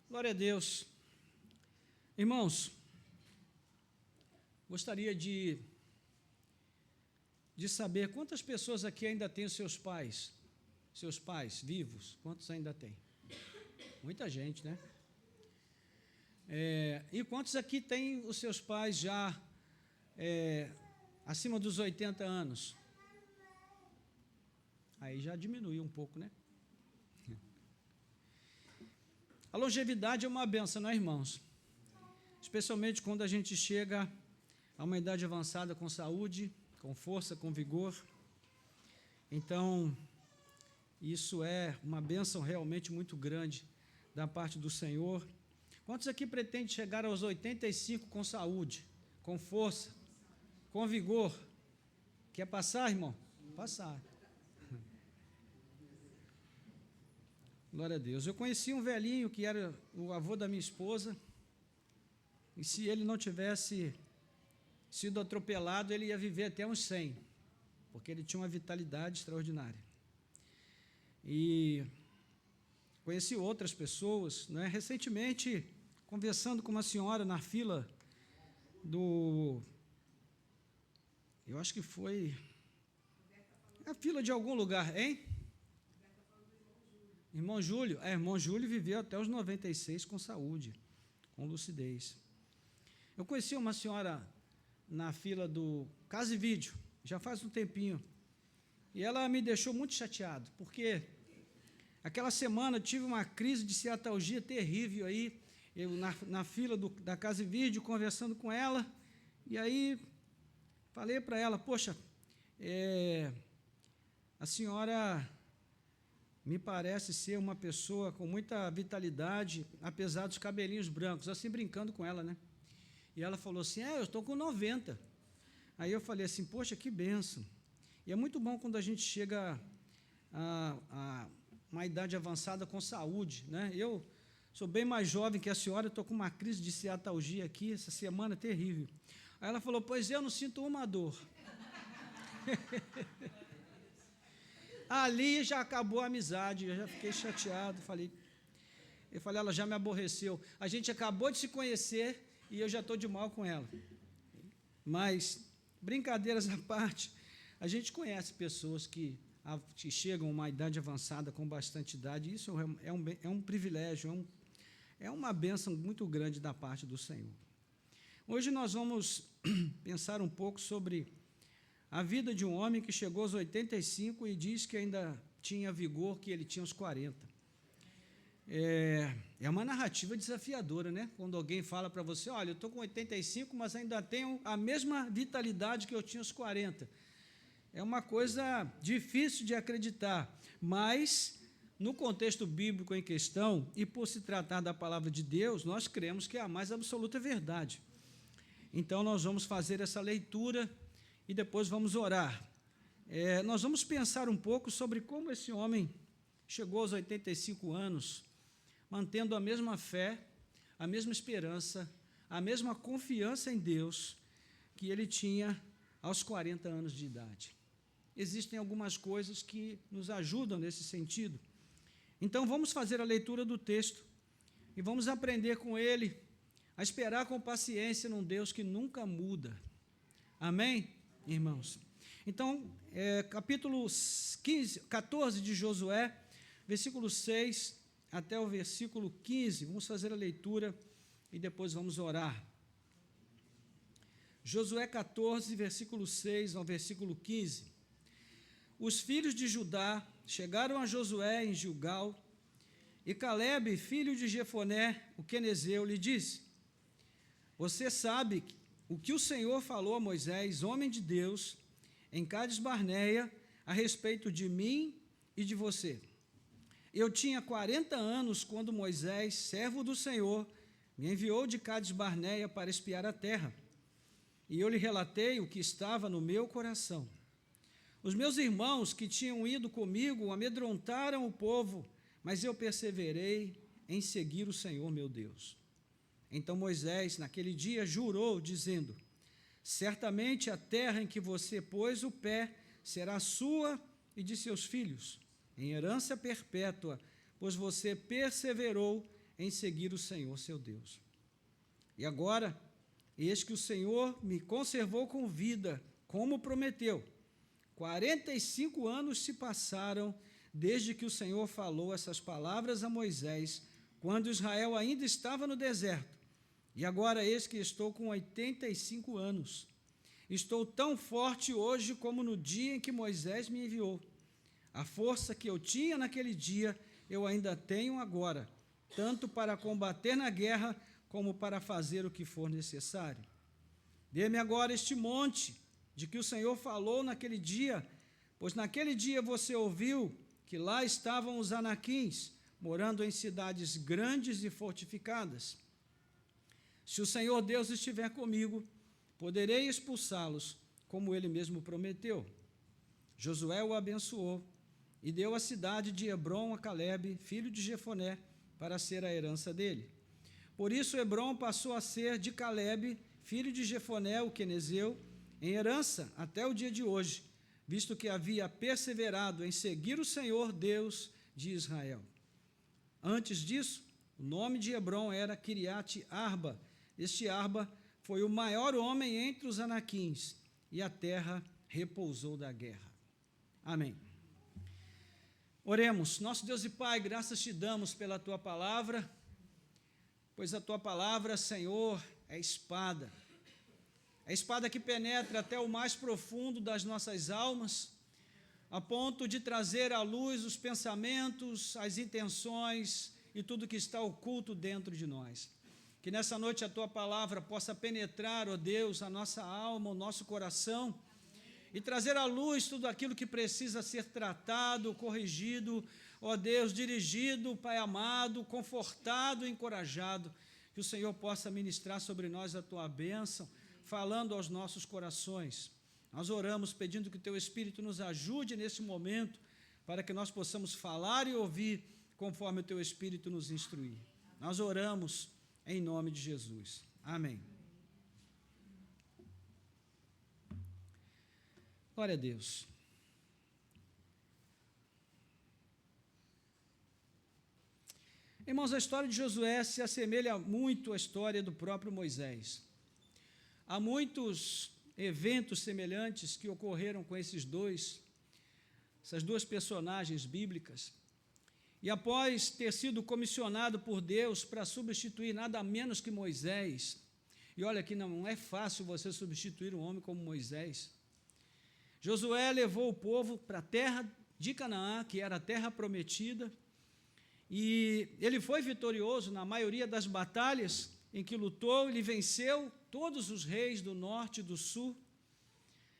Glória a Deus. Irmãos, gostaria de saber quantas pessoas aqui ainda têm os seus pais vivos. Quantos ainda têm? Muita gente, né? E quantos aqui têm os seus pais já acima dos 80 anos? Aí já diminuiu um pouco, né? A longevidade é uma benção, não é, irmãos? Especialmente quando a gente chega a uma idade avançada com saúde, com força, com vigor. Então, isso é uma benção realmente muito grande da parte do Senhor. Quantos aqui pretendem chegar aos 85 com saúde, com força, com vigor? Quer passar, irmão? Passar. Glória a Deus. Eu conheci um velhinho que era o avô da minha esposa, e se ele não tivesse sido atropelado, ele ia viver até uns 100, porque ele tinha uma vitalidade extraordinária. E conheci outras pessoas, né? Recentemente, conversando com uma senhora na fila eu acho que foi a fila de algum lugar, hein? Irmão Júlio viveu até os 96 com saúde, com lucidez. Eu conheci uma senhora na fila do Casa e Vídeo, já faz um tempinho, e ela me deixou muito chateado, porque aquela semana eu tive uma crise de ciatalgia terrível aí, eu na fila da Casa e Vídeo, conversando com ela, e aí falei para ela, poxa, a senhora me parece ser uma pessoa com muita vitalidade, apesar dos cabelinhos brancos, assim brincando com ela, né? E ela falou assim, eu estou com 90. Aí eu falei assim, poxa, que bênção. E é muito bom quando a gente chega a uma idade avançada com saúde, né? Eu sou bem mais jovem que a senhora, estou com uma crise de ciatalgia aqui, essa semana terrível. Aí ela falou, pois eu não sinto uma dor. Ali já acabou a amizade, eu já fiquei chateado, eu falei, ela já me aborreceu. A gente acabou de se conhecer e eu já estou de mal com ela. Mas, brincadeiras à parte, a gente conhece pessoas que chegam a uma idade avançada com bastante idade, e isso é um privilégio, é uma bênção muito grande da parte do Senhor. Hoje nós vamos pensar um pouco sobre a vida de um homem que chegou aos 85 e diz que ainda tinha vigor, que ele tinha uns 40. É uma narrativa desafiadora, né? Quando alguém fala para você, olha, eu estou com 85, mas ainda tenho a mesma vitalidade que eu tinha aos 40. É uma coisa difícil de acreditar, mas no contexto bíblico em questão, e por se tratar da palavra de Deus, nós cremos que é a mais absoluta verdade. Então, nós vamos fazer essa leitura e depois vamos orar. Nós vamos pensar um pouco sobre como esse homem chegou aos 85 anos, mantendo a mesma fé, a mesma esperança, a mesma confiança em Deus que ele tinha aos 40 anos de idade. Existem algumas coisas que nos ajudam nesse sentido. Então, vamos fazer a leitura do texto e vamos aprender com ele a esperar com paciência num Deus que nunca muda. Amém? Irmãos, então, capítulo 14 de Josué, versículo 6 até o versículo 15, vamos fazer a leitura e depois vamos orar. Josué 14, versículo 6 ao versículo 15. Os filhos de Judá chegaram a Josué em Gilgal, e Calebe, filho de Jefoné, o quenezeu, lhe disse, você sabe o que o Senhor falou a Moisés, homem de Deus, em Cades Barneia, a respeito de mim e de você. Eu tinha 40 anos quando Moisés, servo do Senhor, me enviou de Cades Barneia para espiar a terra. e eu lhe relatei o que estava no meu coração. Os meus irmãos que tinham ido comigo amedrontaram o povo, mas eu perseverei em seguir o Senhor meu Deus. Então Moisés, naquele dia, jurou, dizendo: certamente a terra em que você pôs o pé será sua e de seus filhos, em herança perpétua, pois você perseverou em seguir o Senhor seu Deus. E agora, eis que o Senhor me conservou com vida, como prometeu. 45 anos se passaram desde que o Senhor falou essas palavras a Moisés, quando Israel ainda estava no deserto. E agora eis que estou com 85 anos. Estou tão forte hoje como no dia em que Moisés me enviou. A força que eu tinha naquele dia, eu ainda tenho agora, tanto para combater na guerra, como para fazer o que for necessário. Dê-me agora este monte, de que o Senhor falou naquele dia, pois naquele dia você ouviu que lá estavam os anaquins, morando em cidades grandes e fortificadas. Se o Senhor Deus estiver comigo, poderei expulsá-los, como ele mesmo prometeu. Josué o abençoou e deu a cidade de Hebrom a Calebe, filho de Jefoné, para ser a herança dele. Por isso Hebrom passou a ser de Calebe, filho de Jefoné, o quenezeu, em herança até o dia de hoje, visto que havia perseverado em seguir o Senhor Deus de Israel. Antes disso, o nome de Hebrom era Kiriate Arba. Este Arba foi o maior homem entre os anaquins, e a terra repousou da guerra. Amém. Oremos. Nosso Deus e Pai, graças te damos pela tua palavra, pois a tua palavra, Senhor, é espada. É espada que penetra até o mais profundo das nossas almas, a ponto de trazer à luz os pensamentos, as intenções e tudo que está oculto dentro de nós. Que nessa noite a tua palavra possa penetrar, ó Deus, a nossa alma, o nosso coração, e trazer à luz tudo aquilo que precisa ser tratado, corrigido, ó Deus, dirigido, Pai amado, confortado, encorajado. Que o Senhor possa ministrar sobre nós a tua bênção, falando aos nossos corações. Nós oramos pedindo que o teu Espírito nos ajude nesse momento, para que nós possamos falar e ouvir conforme o teu Espírito nos instruir. Nós oramos em nome de Jesus. Amém. Glória a Deus. Irmãos, a história de Josué se assemelha muito à história do próprio Moisés. Há muitos eventos semelhantes que ocorreram com essas duas personagens bíblicas. E após ter sido comissionado por Deus para substituir nada menos que Moisés, e olha que não é fácil você substituir um homem como Moisés, Josué levou o povo para a terra de Canaã, que era a terra prometida, e ele foi vitorioso na maioria das batalhas em que lutou. Ele venceu todos os reis do norte e do sul.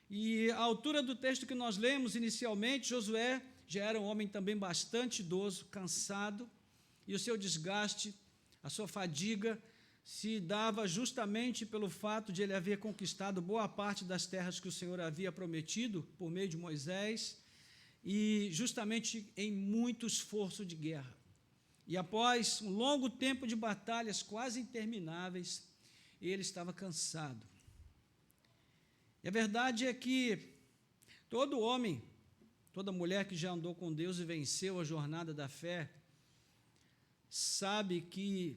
E à altura do texto que nós lemos inicialmente, Josué já era um homem também bastante idoso, cansado, e o seu desgaste, a sua fadiga, se dava justamente pelo fato de ele haver conquistado boa parte das terras que o Senhor havia prometido por meio de Moisés, e justamente em muito esforço de guerra. E após um longo tempo de batalhas quase intermináveis, ele estava cansado. E a verdade é que todo homem, toda mulher que já andou com Deus e venceu a jornada da fé, sabe que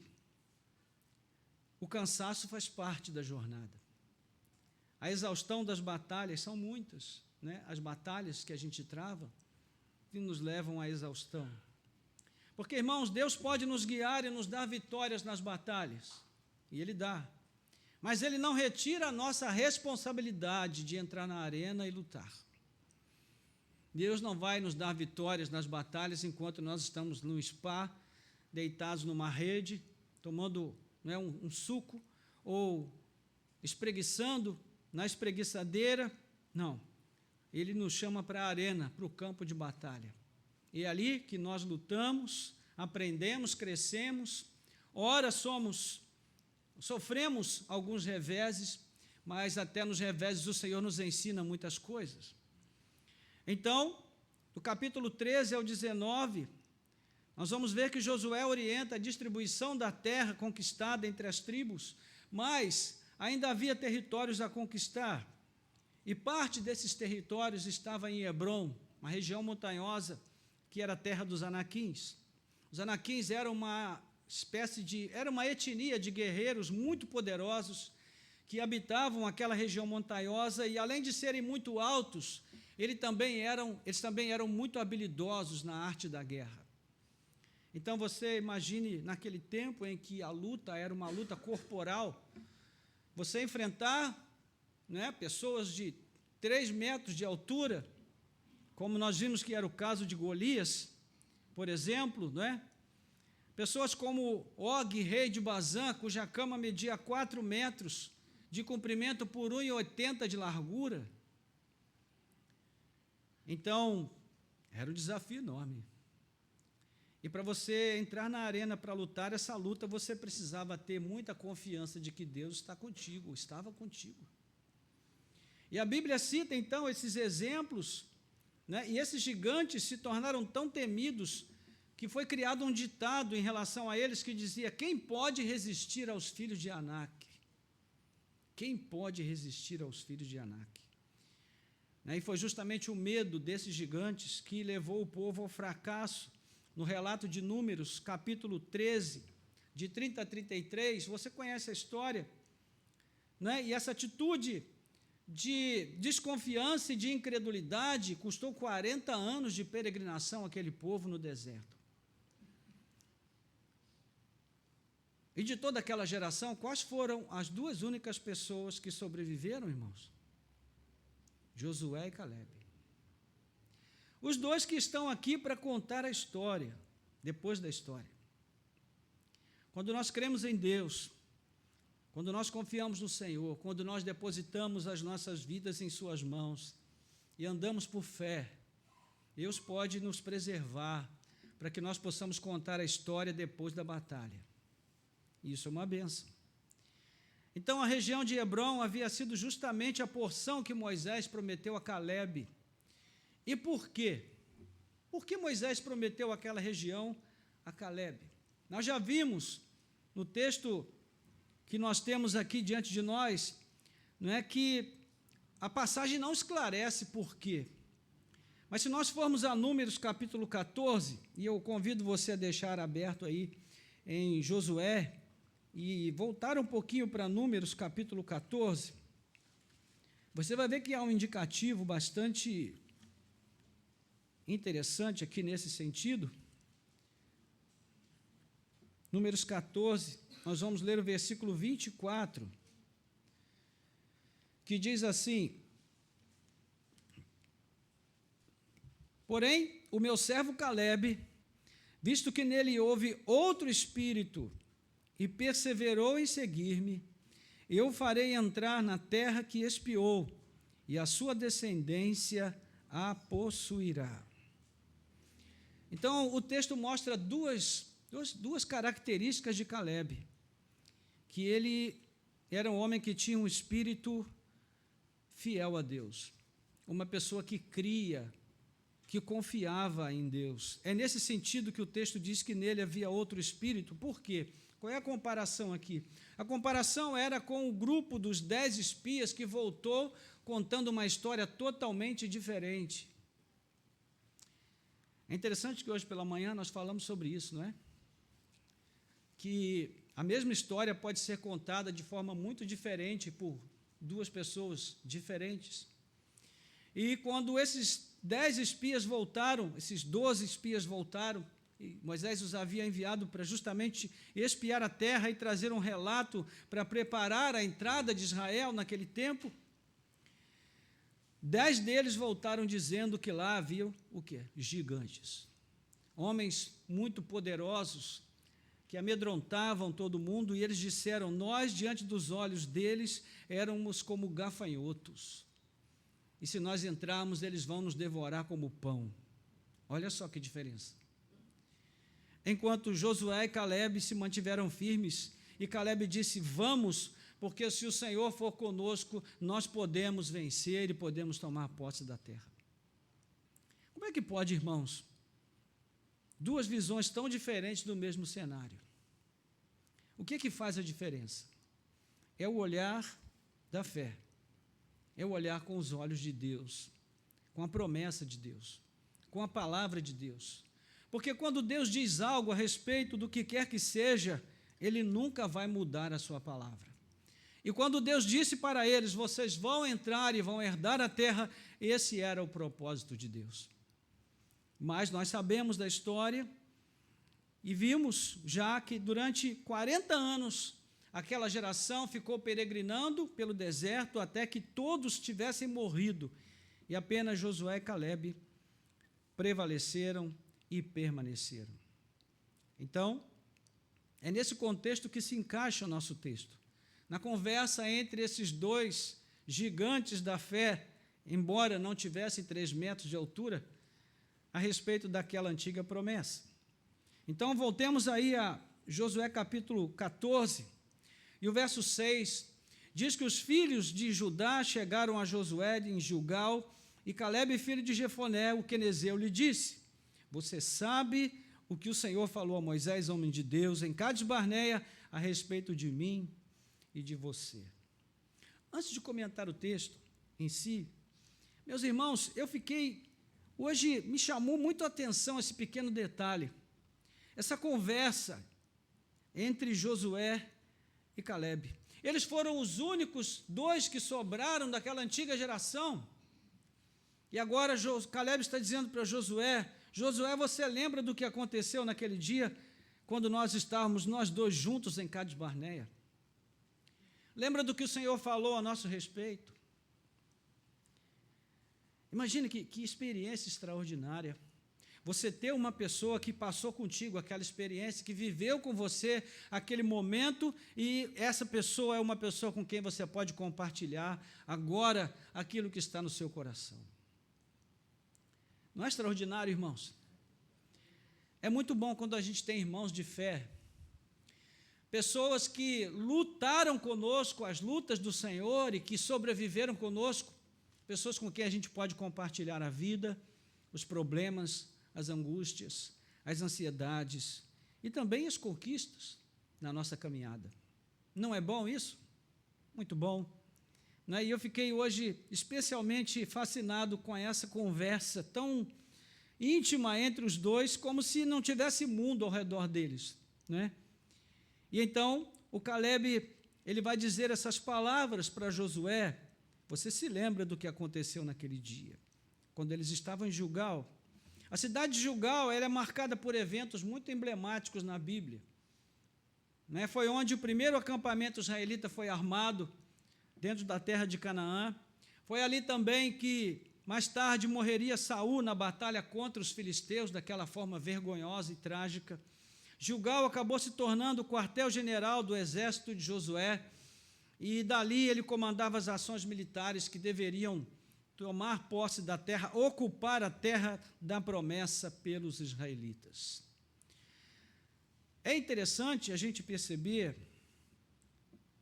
o cansaço faz parte da jornada. A exaustão das batalhas são muitas, né? As batalhas que a gente trava que nos levam à exaustão. Porque, irmãos, Deus pode nos guiar e nos dar vitórias nas batalhas, e Ele dá. Mas Ele não retira a nossa responsabilidade de entrar na arena e lutar. Deus não vai nos dar vitórias nas batalhas enquanto nós estamos no spa, deitados numa rede, tomando um suco, ou espreguiçando na espreguiçadeira. Não. Ele nos chama para a arena, para o campo de batalha. E é ali que nós lutamos, aprendemos, crescemos. Ora sofremos alguns reveses, mas até nos reveses o Senhor nos ensina muitas coisas. Então, do capítulo 13 ao 19, nós vamos ver que Josué orienta a distribuição da terra conquistada entre as tribos, mas ainda havia territórios a conquistar, e parte desses territórios estava em Hebrom, uma região montanhosa, que era a terra dos Anaquins. Os Anaquins eram uma etnia de guerreiros muito poderosos, que habitavam aquela região montanhosa, e além de serem muito altos, eles também eram muito habilidosos na arte da guerra. Então você imagine, naquele tempo em que a luta era uma luta corporal, você enfrentar, né, pessoas de 3 metros de altura, como nós vimos que era o caso de Golias, por exemplo, né? Pessoas como Og, rei de Bazã, cuja cama media 4 metros de comprimento por 1,80 de largura. Então, era um desafio enorme. E para você entrar na arena para lutar essa luta, você precisava ter muita confiança de que Deus está contigo, estava contigo. E a Bíblia cita, então, esses exemplos, né? E esses gigantes se tornaram tão temidos que foi criado um ditado em relação a eles que dizia: quem pode resistir aos filhos de Anak? Quem pode resistir aos filhos de Anak? E foi justamente o medo desses gigantes que levou o povo ao fracasso. No relato de Números, capítulo 13, de 30 a 33, você conhece a história, né? E essa atitude de desconfiança e de incredulidade custou 40 anos de peregrinação àquele povo no deserto. E de toda aquela geração, quais foram as 2 únicas pessoas que sobreviveram, irmãos? Josué e Caleb. Os 2 que estão aqui para contar a história, depois da história. Quando nós cremos em Deus, quando nós confiamos no Senhor, quando nós depositamos as nossas vidas em suas mãos e andamos por fé, Deus pode nos preservar para que nós possamos contar a história depois da batalha. Isso é uma bênção. Então, a região de Hebrom havia sido justamente a porção que Moisés prometeu a Caleb. E por quê? Por que Moisés prometeu aquela região a Caleb? Nós já vimos no texto que nós temos aqui diante de nós, não é, que a passagem não esclarece por quê. Mas se nós formos a Números capítulo 14, e eu convido você a deixar aberto aí em Josué, e voltar um pouquinho para Números capítulo 14, você vai ver que há um indicativo bastante interessante aqui nesse sentido. Números 14, nós vamos ler o versículo 24, que diz assim: porém, o meu servo Caleb, visto que nele houve outro espírito, e perseverou em seguir-me, eu farei entrar na terra que espiou, e a sua descendência a possuirá. Então, o texto mostra duas características de Caleb, que ele era um homem que tinha um espírito fiel a Deus, uma pessoa que cria, que confiava em Deus. É nesse sentido que o texto diz que nele havia outro espírito. Por quê? Qual é a comparação aqui? A comparação era com o grupo dos 10 espias que voltou contando uma história totalmente diferente. É interessante que hoje pela manhã nós falamos sobre isso, não é? Que a mesma história pode ser contada de forma muito diferente por 2 pessoas diferentes. E quando esses 10 espias voltaram, esses 12 espias voltaram, e Moisés os havia enviado para justamente espiar a terra e trazer um relato para preparar a entrada de Israel naquele tempo. 10 deles voltaram dizendo que lá havia o quê? Gigantes. Homens muito poderosos que amedrontavam todo mundo, e eles disseram: nós, diante dos olhos deles, éramos como gafanhotos. E se nós entrarmos, eles vão nos devorar como pão. Olha só que diferença. Enquanto Josué e Caleb se mantiveram firmes, e Caleb disse: vamos, porque se o Senhor for conosco, nós podemos vencer e podemos tomar posse da terra. Como é que pode, irmãos, duas visões tão diferentes do mesmo cenário? O que faz a diferença? É o olhar da fé, é o olhar com os olhos de Deus, com a promessa de Deus, com a palavra de Deus. Porque quando Deus diz algo a respeito do que quer que seja, Ele nunca vai mudar a sua palavra. E quando Deus disse para eles, vocês vão entrar e vão herdar a terra, esse era o propósito de Deus. Mas nós sabemos da história e vimos já que durante 40 anos, aquela geração ficou peregrinando pelo deserto até que todos tivessem morrido, e apenas Josué e Calebe prevaleceram e permaneceram. Então, é nesse contexto que se encaixa o nosso texto. Na conversa entre esses dois gigantes da fé, embora não tivessem 3 metros de altura, a respeito daquela antiga promessa. Então, voltemos aí a Josué capítulo 14, e o verso 6 diz que os filhos de Judá chegaram a Josué em Gilgal, e Calebe, filho de Jefoné, o quenezeu, lhe disse: você sabe o que o Senhor falou a Moisés, homem de Deus, em Cades Barneia, a respeito de mim e de você. Antes de comentar o texto em si, meus irmãos, hoje me chamou muito a atenção esse pequeno detalhe, essa conversa entre Josué e Calebe. Eles foram os únicos 2 que sobraram daquela antiga geração. E agora Calebe está dizendo para Josué: Josué, você lembra do que aconteceu naquele dia, quando nós estávamos, nós 2 juntos em Cades Barneia? Lembra do que o Senhor falou a nosso respeito? Imagine que experiência extraordinária. Você ter uma pessoa que passou contigo aquela experiência, que viveu com você aquele momento, e essa pessoa é uma pessoa com quem você pode compartilhar agora aquilo que está no seu coração. Não é extraordinário, irmãos? É muito bom quando a gente tem irmãos de fé, pessoas que lutaram conosco as lutas do Senhor e que sobreviveram conosco, pessoas com quem a gente pode compartilhar a vida, os problemas, as angústias, as ansiedades e também as conquistas na nossa caminhada. Não é bom isso? Muito bom. E eu fiquei hoje especialmente fascinado com essa conversa tão íntima entre os dois, como se não tivesse mundo ao redor deles, né? E então o Calebe, ele vai dizer essas palavras para Josué. Você se lembra do que aconteceu naquele dia, quando eles estavam em Gilgal? A cidade de Gilgal, ela é marcada por eventos muito emblemáticos na Bíblia, né? Foi onde o primeiro acampamento israelita foi armado, dentro da terra de Canaã. Foi ali também que, mais tarde, morreria Saul na batalha contra os filisteus, daquela forma vergonhosa e trágica. Gilgal acabou se tornando o quartel-general do exército de Josué, e dali ele comandava as ações militares que deveriam tomar posse da terra, ocupar a terra da promessa pelos israelitas. É interessante a gente perceber,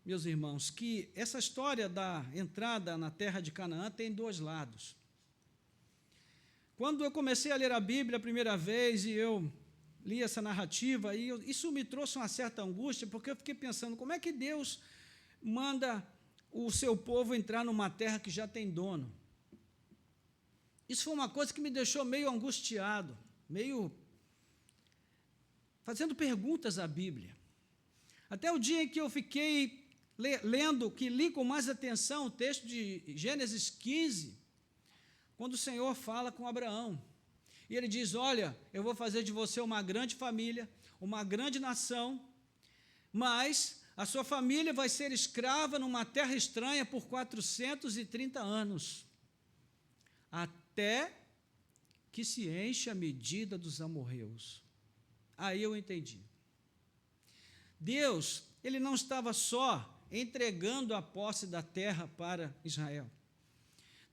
meus irmãos, que essa história da entrada na terra de Canaã tem 2 lados. Quando eu comecei a ler a Bíblia a primeira vez e eu li essa narrativa, isso me trouxe uma certa angústia, porque eu fiquei pensando, como é que Deus manda o seu povo entrar numa terra que já tem dono? Isso foi uma coisa que me deixou meio angustiado, meio fazendo perguntas à Bíblia. Até o dia em que eu fiquei lendo, que li com mais atenção o texto de Gênesis 15, quando o Senhor fala com Abraão. E ele diz: olha, eu vou fazer de você uma grande família, uma grande nação, mas a sua família vai ser escrava numa terra estranha por 430 anos, até que se enche a medida dos amorreus. Aí eu entendi. Deus, ele não estava só entregando a posse da terra para Israel.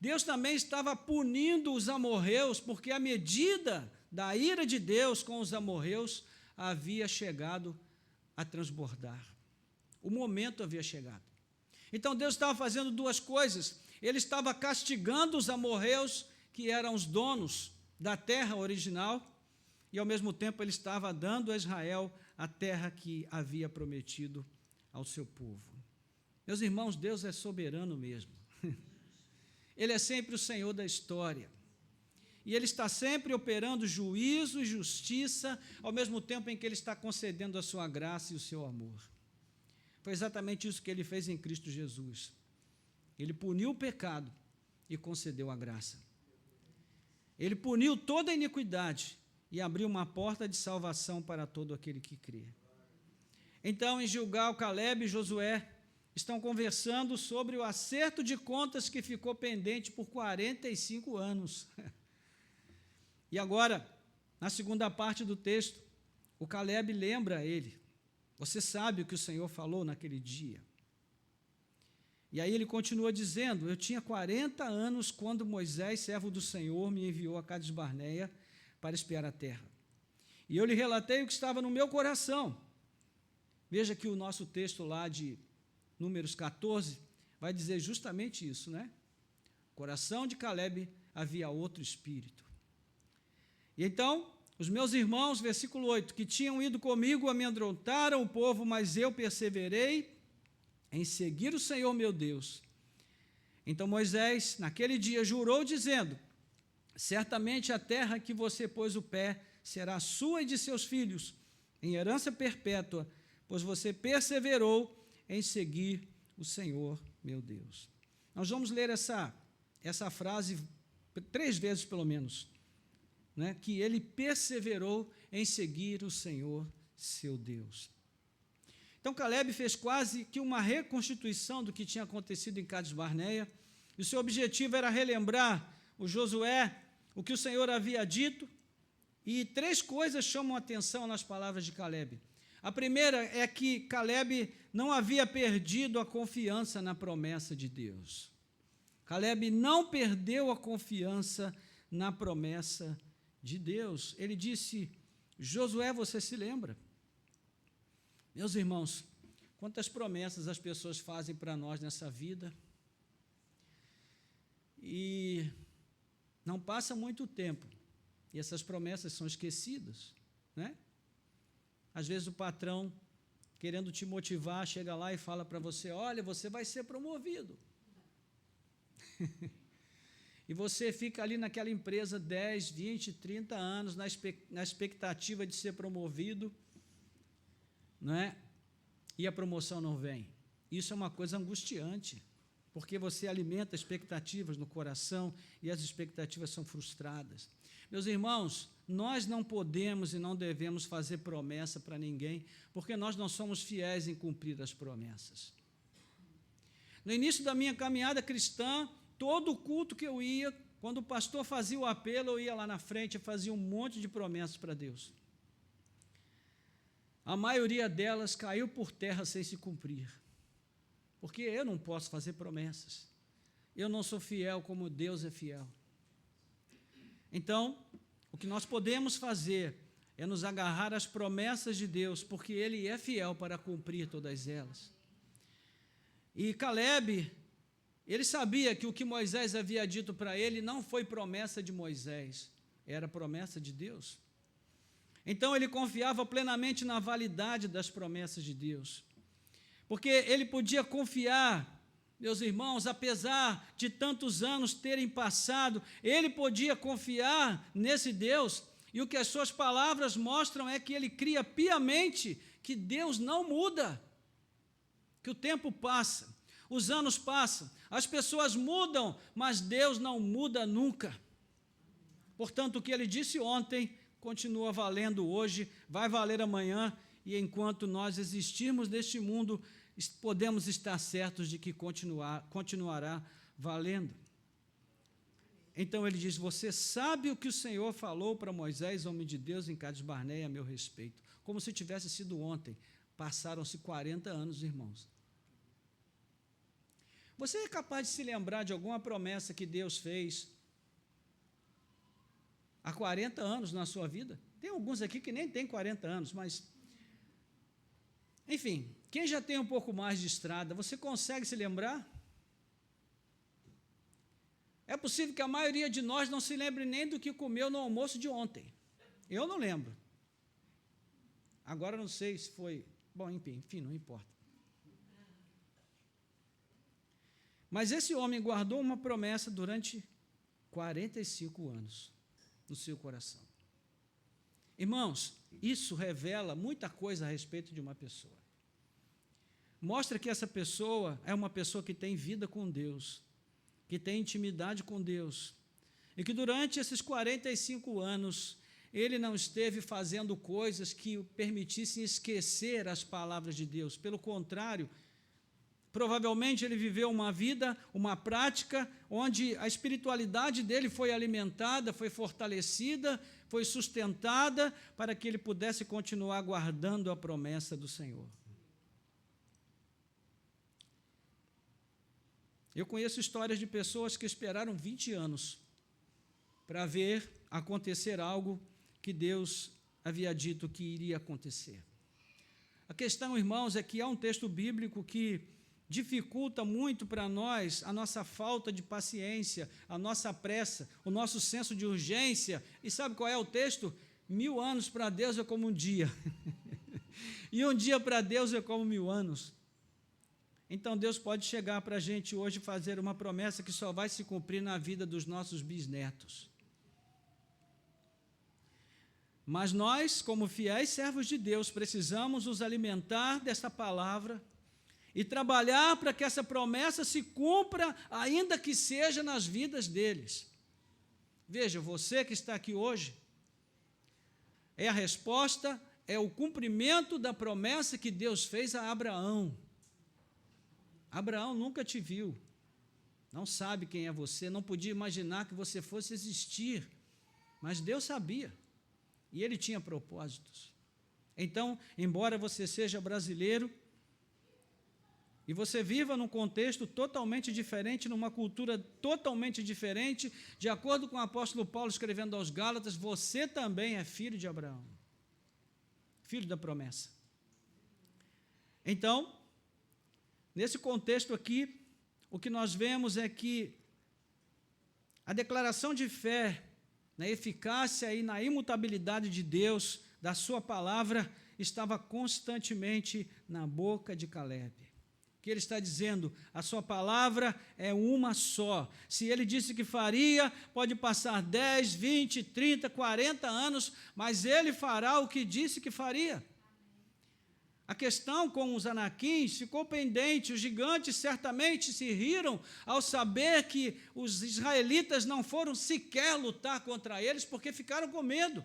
Deus também estava punindo os amorreus, porque a medida da ira de Deus com os amorreus havia chegado a transbordar. O momento havia chegado. Então Deus estava fazendo duas coisas. Ele estava castigando os amorreus, que eram os donos da terra original, e ao mesmo tempo ele estava dando a Israel a terra que havia prometido ao seu povo. Meus irmãos, Deus é soberano mesmo. Ele é sempre o Senhor da história. E Ele está sempre operando juízo e justiça, ao mesmo tempo em que Ele está concedendo a sua graça e o seu amor. Foi exatamente isso que Ele fez em Cristo Jesus. Ele puniu o pecado e concedeu a graça. Ele puniu toda a iniquidade e abriu uma porta de salvação para todo aquele que crê. Então, em Gilgal, Caleb e Josué estão conversando sobre o acerto de contas que ficou pendente por 45 anos. E agora, na segunda parte do texto, o Caleb lembra a ele: você sabe o que o Senhor falou naquele dia. E aí ele continua dizendo: eu tinha 40 anos quando Moisés, servo do Senhor, me enviou a Cades Barneia para espiar a terra. E eu lhe relatei o que estava no meu coração. Veja que o nosso texto lá de Números 14 vai dizer justamente isso, né? No coração de Caleb havia outro espírito. E então, os meus irmãos, versículo 8, que tinham ido comigo, amedrontaram o povo, mas eu perseverei em seguir o Senhor meu Deus. Então Moisés, naquele dia, jurou dizendo: certamente a terra que você pôs o pé será sua e de seus filhos, em herança perpétua, pois você perseverou em seguir o Senhor meu Deus. Nós vamos ler essa frase 3 vezes pelo menos, né? Que ele perseverou em seguir o Senhor seu Deus. Então Caleb fez quase que uma reconstituição do que tinha acontecido em Cades Barneia, e o seu objetivo era relembrar o Josué, o que o Senhor havia dito, e 3 coisas chamam a atenção nas palavras de Caleb. A primeira é que Caleb não havia perdido a confiança na promessa de Deus. Caleb não perdeu a confiança na promessa de Deus. Ele disse: Josué, você se lembra? Meus irmãos, quantas promessas as pessoas fazem para nós nessa vida, e não passa muito tempo, e essas promessas são esquecidas, né? Às vezes o patrão, querendo te motivar, chega lá e fala para você: olha, você vai ser promovido. E você fica ali naquela empresa 10, 20, 30 anos, na expectativa de ser promovido, não é? E a promoção não vem. Isso é uma coisa angustiante, porque você alimenta expectativas no coração e as expectativas são frustradas. Meus irmãos, nós não podemos e não devemos fazer promessa para ninguém, porque nós não somos fiéis em cumprir as promessas. No início da minha caminhada cristã, todo culto que eu ia, quando o pastor fazia o apelo, eu ia lá na frente e fazia um monte de promessas para Deus. A maioria delas caiu por terra sem se cumprir, porque eu não posso fazer promessas. Eu não sou fiel como Deus é fiel. Então, o que nós podemos fazer é nos agarrar às promessas de Deus, porque Ele é fiel para cumprir todas elas. E Caleb, ele sabia que o que Moisés havia dito para ele não foi promessa de Moisés, era promessa de Deus. Então ele confiava plenamente na validade das promessas de Deus, porque ele podia confiar. Meus irmãos, apesar de tantos anos terem passado, ele podia confiar nesse Deus, e o que as suas palavras mostram é que ele cria piamente que Deus não muda, que o tempo passa, os anos passam, as pessoas mudam, mas Deus não muda nunca. Portanto, o que ele disse ontem continua valendo hoje, vai valer amanhã, e enquanto nós existirmos neste mundo, podemos estar certos de que continuará valendo. Então ele diz: você sabe o que o Senhor falou para Moisés, homem de Deus, em Cades Barneia, a meu respeito. Como se tivesse sido ontem. Passaram-se 40 anos, irmãos. Você é capaz de se lembrar de alguma promessa que Deus fez há 40 anos na sua vida? Tem alguns aqui que nem têm 40 anos, mas Enfim, quem já tem um pouco mais de estrada, você consegue se lembrar? É possível que a maioria de nós não se lembre nem do que comeu no almoço de ontem. Eu não lembro. Agora não sei se foi... Bom, enfim, não importa. Mas esse homem guardou uma promessa durante 45 anos no seu coração. Irmãos, isso revela muita coisa a respeito de uma pessoa. Mostra que essa pessoa é uma pessoa que tem vida com Deus, que tem intimidade com Deus, e que durante esses 45 anos ele não esteve fazendo coisas que o permitissem esquecer as palavras de Deus. Pelo contrário, provavelmente ele viveu uma vida, uma prática, onde a espiritualidade dele foi alimentada, foi fortalecida, foi sustentada, para que ele pudesse continuar guardando a promessa do Senhor. Eu conheço histórias de pessoas que esperaram 20 anos para ver acontecer algo que Deus havia dito que iria acontecer. A questão, irmãos, é que há um texto bíblico que dificulta muito para nós a nossa falta de paciência, a nossa pressa, o nosso senso de urgência. E sabe qual é o texto? 1000 anos para Deus é como um dia. E um dia para Deus é como 1000 anos. Então Deus pode chegar para a gente hoje e fazer uma promessa que só vai se cumprir na vida dos nossos bisnetos. Mas nós, como fiéis servos de Deus, precisamos nos alimentar desta palavra e trabalhar para que essa promessa se cumpra, ainda que seja nas vidas deles. Veja, você que está aqui hoje, é a resposta, é o cumprimento da promessa que Deus fez a Abraão. Abraão nunca te viu, não sabe quem é você, não podia imaginar que você fosse existir, mas Deus sabia, e Ele tinha propósitos. Então, embora você seja brasileiro, e você viva num contexto totalmente diferente, numa cultura totalmente diferente, de acordo com o apóstolo Paulo escrevendo aos Gálatas, você também é filho de Abraão, filho da promessa. Então, nesse contexto aqui, o que nós vemos é que a declaração de fé, na eficácia e na imutabilidade de Deus, da sua palavra, estava constantemente na boca de Caleb. Que ele está dizendo, a sua palavra é uma só. Se ele disse que faria, pode passar 10, 20, 30, 40 anos, mas ele fará o que disse que faria. A questão com os anaquins ficou pendente, os gigantes certamente se riram ao saber que os israelitas não foram sequer lutar contra eles, porque ficaram com medo.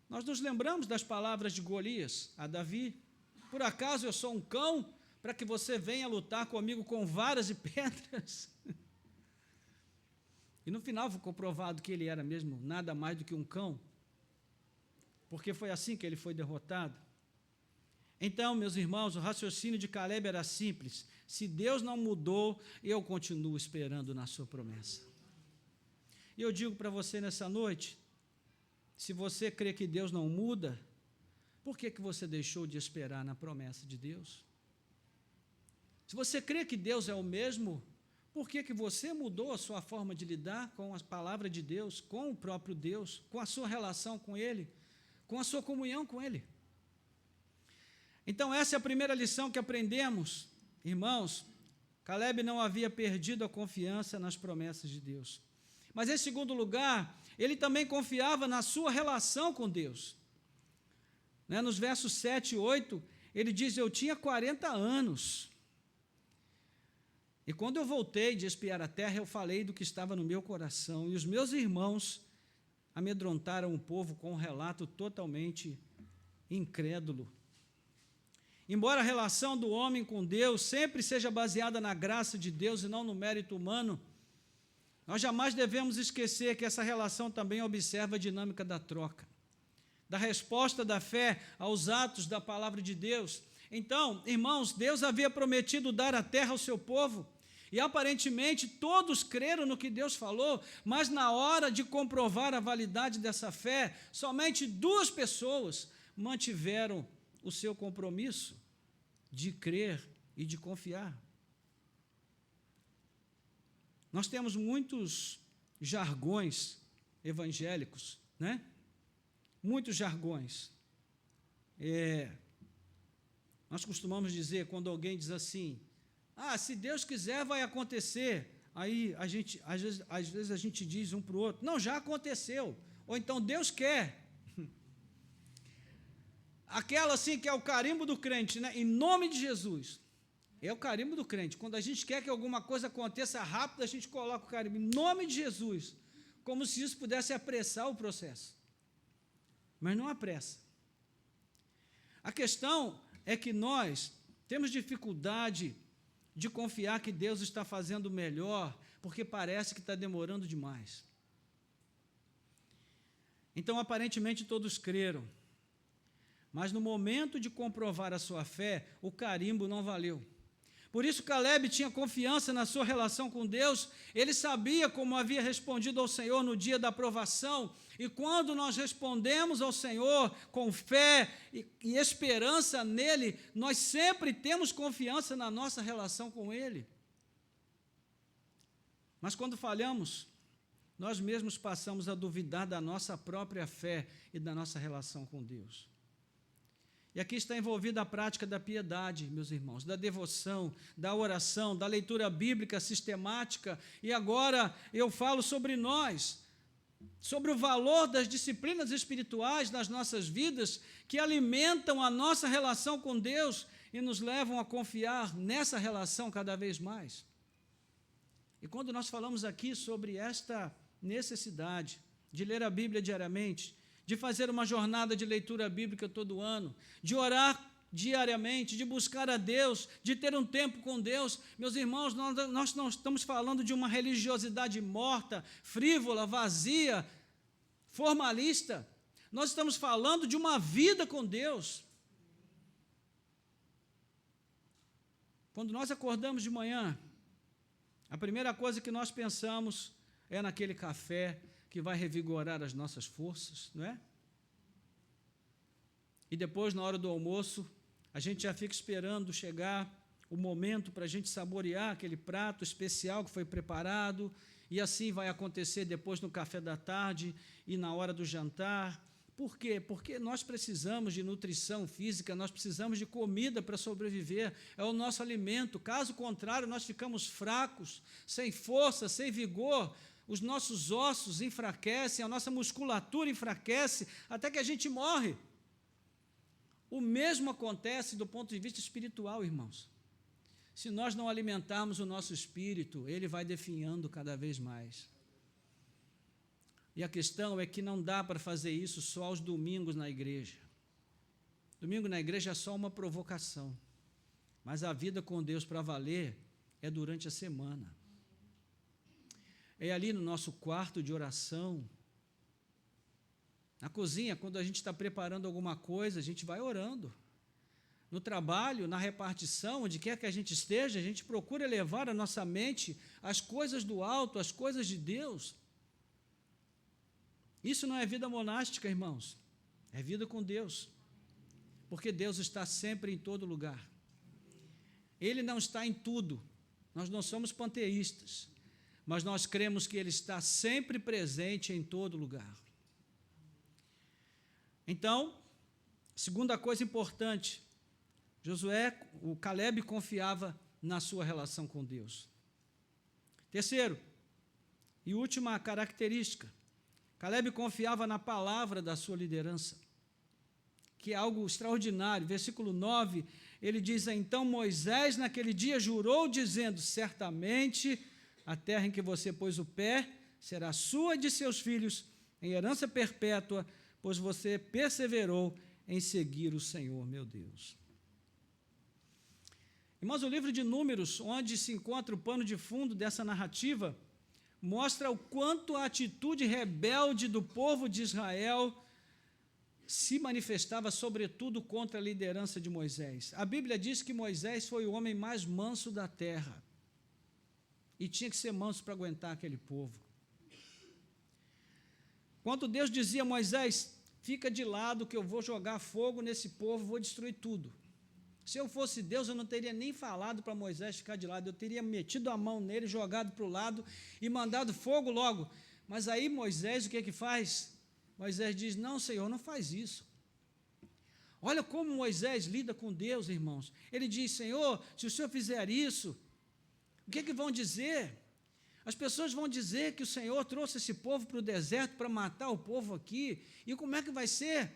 Nós nos lembramos das palavras de Golias a Davi: por acaso eu sou um cão para que você venha lutar comigo com varas e pedras? E no final ficou provado que ele era mesmo nada mais do que um cão, porque foi assim que ele foi derrotado. Então, meus irmãos, o raciocínio de Caleb era simples: se Deus não mudou, eu continuo esperando na sua promessa. E eu digo para você nessa noite, se você crê que Deus não muda, por que você deixou de esperar na promessa de Deus? Se você crê que Deus é o mesmo, por que você mudou a sua forma de lidar com a palavra de Deus, com o próprio Deus, com a sua relação com Ele, com a sua comunhão com Ele? Então, essa é a primeira lição que aprendemos. Irmãos, Caleb não havia perdido a confiança nas promessas de Deus. Mas, em segundo lugar, ele também confiava na sua relação com Deus. Nos versos 7 e 8, ele diz: eu tinha 40 anos. E quando eu voltei de espiar a terra, eu falei do que estava no meu coração. E os meus irmãos amedrontaram o povo com um relato totalmente incrédulo. Embora a relação do homem com Deus sempre seja baseada na graça de Deus e não no mérito humano, nós jamais devemos esquecer que essa relação também observa a dinâmica da troca, da resposta da fé aos atos da palavra de Deus. Então, irmãos, Deus havia prometido dar a terra ao seu povo, e aparentemente todos creram no que Deus falou, mas na hora de comprovar a validade dessa fé, somente 2 pessoas, mantiveram o seu compromisso de crer e de confiar. Nós temos muitos jargões evangélicos, né? Muitos jargões. Nós costumamos dizer, quando alguém diz assim, se Deus quiser vai acontecer, aí às vezes a gente diz um para o outro, não, já aconteceu, ou então Deus quer. Aquela assim que é o carimbo do crente, né? Em nome de Jesus. É o carimbo do crente. Quando a gente quer que alguma coisa aconteça rápido, a gente coloca o carimbo em nome de Jesus, como se isso pudesse apressar o processo. Mas não apressa. A questão é que nós temos dificuldade de confiar que Deus está fazendo melhor, porque parece que está demorando demais. Então, aparentemente, todos creram. Mas no momento de comprovar a sua fé, o carimbo não valeu. Por isso Caleb tinha confiança na sua relação com Deus, ele sabia como havia respondido ao Senhor no dia da provação, e quando nós respondemos ao Senhor com fé e esperança nele, nós sempre temos confiança na nossa relação com Ele. Mas quando falhamos, nós mesmos passamos a duvidar da nossa própria fé e da nossa relação com Deus. E aqui está envolvida a prática da piedade, meus irmãos, da devoção, da oração, da leitura bíblica sistemática. E agora eu falo sobre nós, sobre o valor das disciplinas espirituais nas nossas vidas, que alimentam a nossa relação com Deus e nos levam a confiar nessa relação cada vez mais. E quando nós falamos aqui sobre esta necessidade de ler a Bíblia diariamente, de fazer uma jornada de leitura bíblica todo ano, de orar diariamente, de buscar a Deus, de ter um tempo com Deus. Meus irmãos, nós não estamos falando de uma religiosidade morta, frívola, vazia, formalista. Nós estamos falando de uma vida com Deus. Quando nós acordamos de manhã, a primeira coisa que nós pensamos é naquele café que vai revigorar as nossas forças, não é? E depois, na hora do almoço, a gente já fica esperando chegar o momento para a gente saborear aquele prato especial que foi preparado, e assim vai acontecer depois no café da tarde e na hora do jantar. Por quê? Porque nós precisamos de nutrição física, nós precisamos de comida para sobreviver, é o nosso alimento. Caso contrário, nós ficamos fracos, sem força, sem vigor, os nossos ossos enfraquecem, a nossa musculatura enfraquece, até que a gente morre. O mesmo acontece do ponto de vista espiritual, irmãos. Se nós não alimentarmos o nosso espírito, ele vai definhando cada vez mais. E a questão é que não dá para fazer isso só aos domingos na igreja. Domingo na igreja é só uma provocação, mas a vida com Deus para valer é durante a semana. É ali no nosso quarto de oração, na cozinha, quando a gente está preparando alguma coisa, a gente vai orando. No trabalho, na repartição, onde quer que a gente esteja, a gente procura elevar a nossa mente às coisas do alto, às coisas de Deus. Isso não é vida monástica, irmãos, é vida com Deus, porque Deus está sempre em todo lugar. Ele não está em tudo, nós não somos panteístas, mas nós cremos que Ele está sempre presente em todo lugar. Então, segunda coisa importante, o Caleb confiava na sua relação com Deus. Terceiro, e última característica, Caleb confiava na palavra da sua liderança, que é algo extraordinário. Versículo 9, ele diz, então Moisés naquele dia jurou, dizendo, certamente a terra em que você pôs o pé será sua e de seus filhos em herança perpétua, pois você perseverou em seguir o Senhor, meu Deus. Irmãos, o livro de Números, onde se encontra o pano de fundo dessa narrativa, mostra o quanto a atitude rebelde do povo de Israel se manifestava, sobretudo, contra a liderança de Moisés. A Bíblia diz que Moisés foi o homem mais manso da terra, e tinha que ser manso para aguentar aquele povo. Quando Deus dizia a Moisés, fica de lado que eu vou jogar fogo nesse povo, vou destruir tudo. Se eu fosse Deus, eu não teria nem falado para Moisés ficar de lado, eu teria metido a mão nele, jogado para o lado e mandado fogo logo. Mas aí Moisés, o que é que faz? Moisés diz, não, Senhor, não faz isso. Olha como Moisés lida com Deus, irmãos. Ele diz, Senhor, se o Senhor fizer isso, o que é que vão dizer? As pessoas vão dizer que o Senhor trouxe esse povo para o deserto para matar o povo aqui. E como é que vai ser?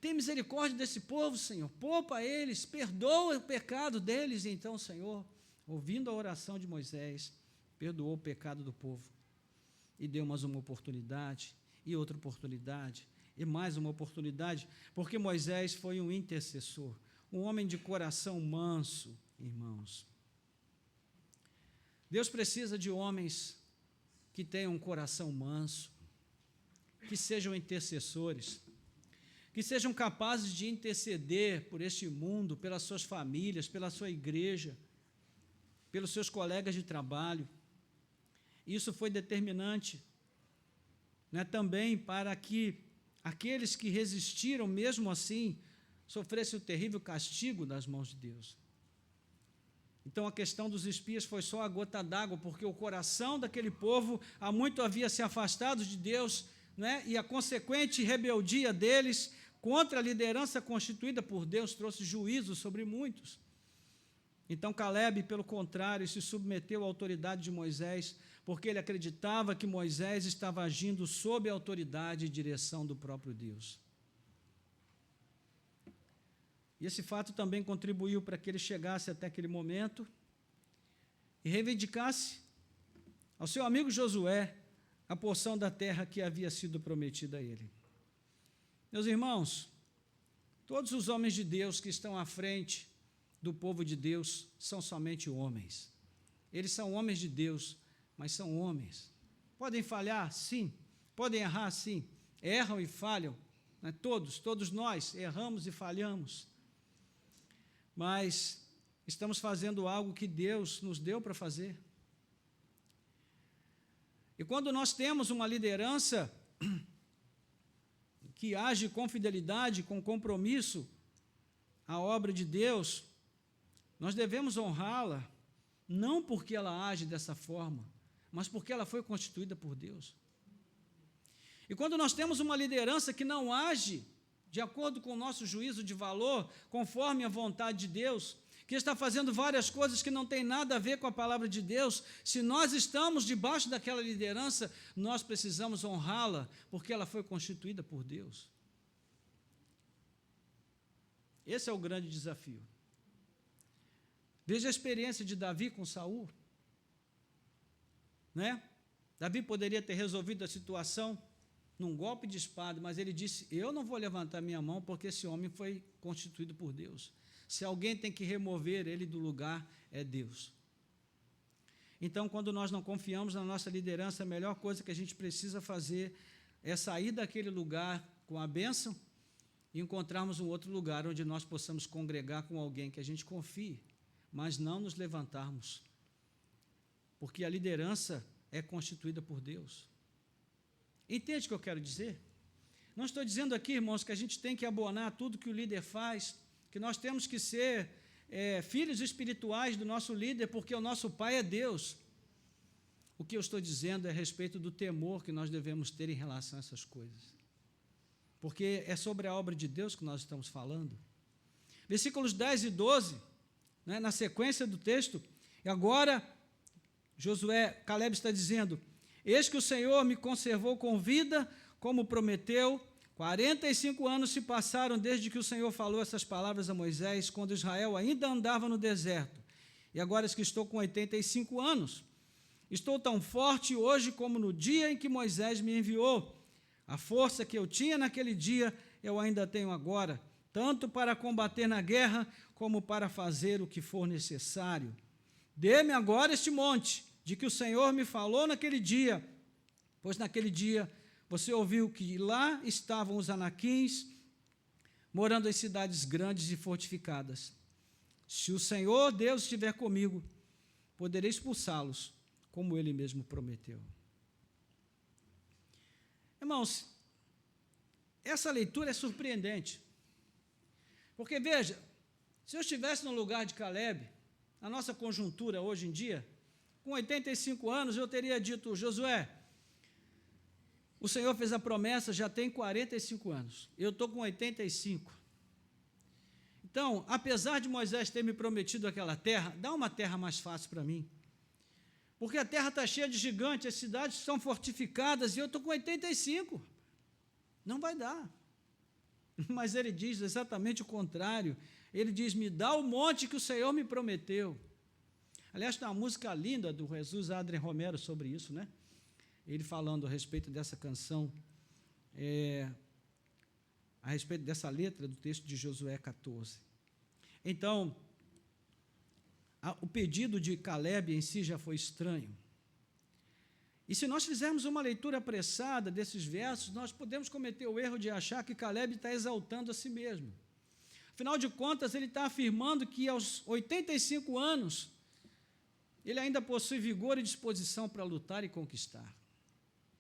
Tem misericórdia desse povo, Senhor. Poupa eles, perdoa o pecado deles. Então, Senhor, ouvindo a oração de Moisés, perdoou o pecado do povo. E deu mais uma oportunidade, e outra oportunidade, e mais uma oportunidade, porque Moisés foi um intercessor, um homem de coração manso, irmãos. Deus precisa de homens que tenham um coração manso, que sejam intercessores, que sejam capazes de interceder por este mundo, pelas suas famílias, pela sua igreja, pelos seus colegas de trabalho. Isso foi determinante, né, também para que aqueles que resistiram, mesmo assim, sofressem o terrível castigo das mãos de Deus. Então, a questão dos espias foi só a gota d'água, porque o coração daquele povo há muito havia se afastado de Deus, né, e a consequente rebeldia deles contra a liderança constituída por Deus trouxe juízo sobre muitos. Então, Caleb, pelo contrário, se submeteu à autoridade de Moisés, porque ele acreditava que Moisés estava agindo sob a autoridade e direção do próprio Deus. E esse fato também contribuiu para que ele chegasse até aquele momento e reivindicasse ao seu amigo Josué a porção da terra que havia sido prometida a ele. Meus irmãos, todos os homens de Deus que estão à frente do povo de Deus são somente homens. Eles são homens de Deus, mas são homens. Podem falhar? Sim. Podem errar? Sim. Erram e falham, né? Todos nós erramos e falhamos. Mas estamos fazendo algo que Deus nos deu para fazer. E quando nós temos uma liderança que age com fidelidade, com compromisso à obra de Deus, nós devemos honrá-la, não porque ela age dessa forma, mas porque ela foi constituída por Deus. E quando nós temos uma liderança que não age de acordo com o nosso juízo de valor, conforme a vontade de Deus, que está fazendo várias coisas que não tem nada a ver com a palavra de Deus, se nós estamos debaixo daquela liderança, nós precisamos honrá-la, porque ela foi constituída por Deus. Esse é o grande desafio. Veja a experiência de Davi com Saul, né? Davi poderia ter resolvido a situação num golpe de espada, mas ele disse, eu não vou levantar minha mão, porque esse homem foi constituído por Deus. Se alguém tem que remover ele do lugar, é Deus. Então, quando nós não confiamos na nossa liderança, a melhor coisa que a gente precisa fazer é sair daquele lugar com a bênção e encontrarmos um outro lugar onde nós possamos congregar com alguém que a gente confie, mas não nos levantarmos, porque a liderança é constituída por Deus. Entende o que eu quero dizer? Não estou dizendo aqui, irmãos, que a gente tem que abonar tudo que o líder faz, que nós temos que ser filhos espirituais do nosso líder, porque o nosso Pai é Deus. O que eu estou dizendo é a respeito do temor que nós devemos ter em relação a essas coisas, porque é sobre a obra de Deus que nós estamos falando. Versículos 10 e 12, né, na sequência do texto, e agora Caleb está dizendo, eis que o Senhor me conservou com vida, como prometeu. 45 anos se passaram desde que o Senhor falou essas palavras a Moisés, quando Israel ainda andava no deserto. E agora que estou com 85 anos, estou tão forte hoje como no dia em que Moisés me enviou. A força que eu tinha naquele dia, eu ainda tenho agora, tanto para combater na guerra, como para fazer o que for necessário. Dê-me agora este monte, de que o Senhor me falou naquele dia, pois naquele dia você ouviu que lá estavam os anaquins, morando em cidades grandes e fortificadas. Se o Senhor Deus estiver comigo, poderei expulsá-los, como Ele mesmo prometeu. Irmãos, essa leitura é surpreendente. Porque, veja, se eu estivesse no lugar de Caleb, na nossa conjuntura hoje em dia, com 85 anos, eu teria dito: Josué, o Senhor fez a promessa, já tem 45 anos, eu estou com 85. Então, apesar de Moisés ter me prometido aquela terra, dá uma terra mais fácil para mim. Porque a terra está cheia de gigantes, as cidades estão fortificadas e eu estou com 85. Não vai dar. Mas ele diz exatamente o contrário. Ele diz: me dá o monte que o Senhor me prometeu. Aliás, tem uma música linda do Jesus Adrien Romero sobre isso, né? Ele falando a respeito dessa canção, a respeito dessa letra do texto de Josué 14. Então, o pedido de Caleb em si já foi estranho. E se nós fizermos uma leitura apressada desses versos, nós podemos cometer o erro de achar que Caleb está exaltando a si mesmo. Afinal de contas, ele está afirmando que aos 85 anos, ele ainda possui vigor e disposição para lutar e conquistar.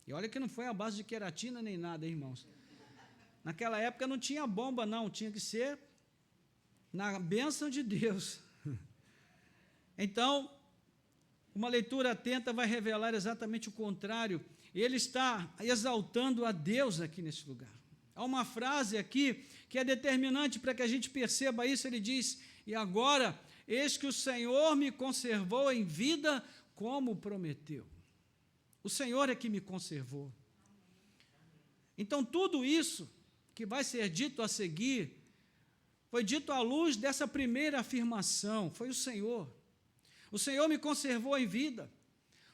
E olha que não foi a base de queratina nem nada, hein, irmãos. Naquela época não tinha bomba, não, tinha que ser na bênção de Deus. Então, uma leitura atenta vai revelar exatamente o contrário. Ele está exaltando a Deus aqui nesse lugar. Há uma frase aqui que é determinante para que a gente perceba isso. Ele diz: e agora, eis que o Senhor me conservou em vida como prometeu. O Senhor é que me conservou. Então, tudo isso que vai ser dito a seguir, foi dito à luz dessa primeira afirmação: foi o Senhor. O Senhor me conservou em vida.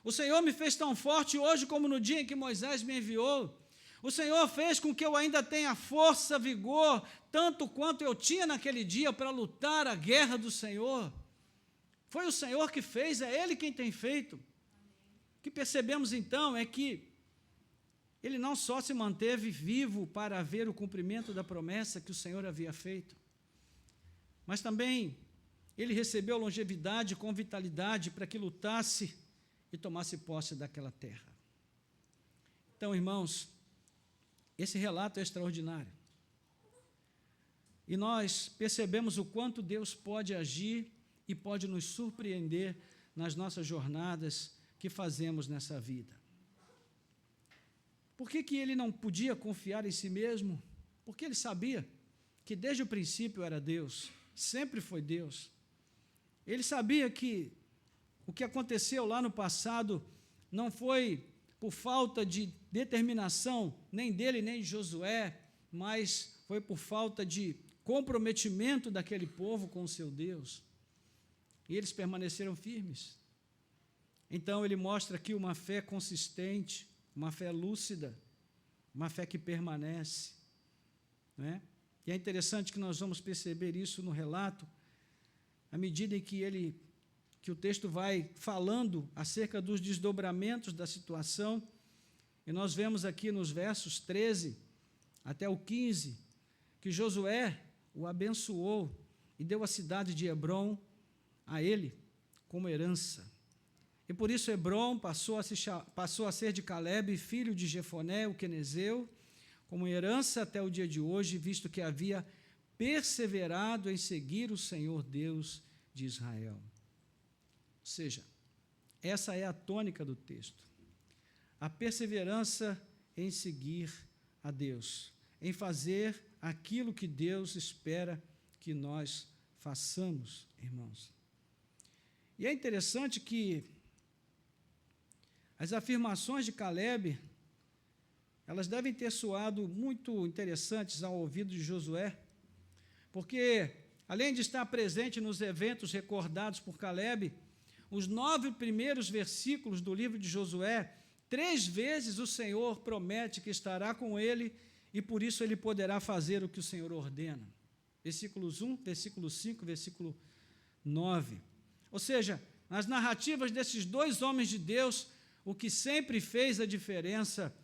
O Senhor me fez tão forte hoje como no dia em que Moisés me enviou. O Senhor fez com que eu ainda tenha força, vigor, tanto quanto eu tinha naquele dia para lutar a guerra do Senhor. Foi o Senhor que fez, é Ele quem tem feito. O que percebemos então é que ele não só se manteve vivo para ver o cumprimento da promessa que o Senhor havia feito, mas também ele recebeu longevidade com vitalidade para que lutasse e tomasse posse daquela terra. Então, irmãos, esse relato é extraordinário. E nós percebemos o quanto Deus pode agir e pode nos surpreender nas nossas jornadas que fazemos nessa vida. Por que ele não podia confiar em si mesmo? Porque ele sabia que desde o princípio era Deus, sempre foi Deus. Ele sabia que o que aconteceu lá no passado não foi por falta de determinação, nem dele, nem de Josué, mas foi por falta de comprometimento daquele povo com o seu Deus. E eles permaneceram firmes. Então, ele mostra aqui uma fé consistente, uma fé lúcida, uma fé que permanece, né? E é interessante que nós vamos perceber isso no relato, à medida em que o texto vai falando acerca dos desdobramentos da situação, e nós vemos aqui nos versos 13 até o 15, que Josué o abençoou e deu a cidade de Hebrom a ele como herança. E por isso Hebrom passou a ser de Caleb, filho de Jefoné, o quenezeu, como herança até o dia de hoje, visto que havia perseverado em seguir o Senhor Deus de Israel. Ou seja, essa é a tônica do texto. A perseverança em seguir a Deus, em fazer aquilo que Deus espera que nós façamos, irmãos. E é interessante que as afirmações de Caleb, elas devem ter soado muito interessantes ao ouvido de Josué, porque, além de estar presente nos eventos recordados por Caleb, os 9 primeiros versículos do livro de Josué, 3 vezes o Senhor promete que estará com ele e por isso ele poderá fazer o que o Senhor ordena. Versículos 1, versículo 5, versículo 9. Ou seja, nas narrativas desses 2 homens de Deus, o que sempre fez a diferença,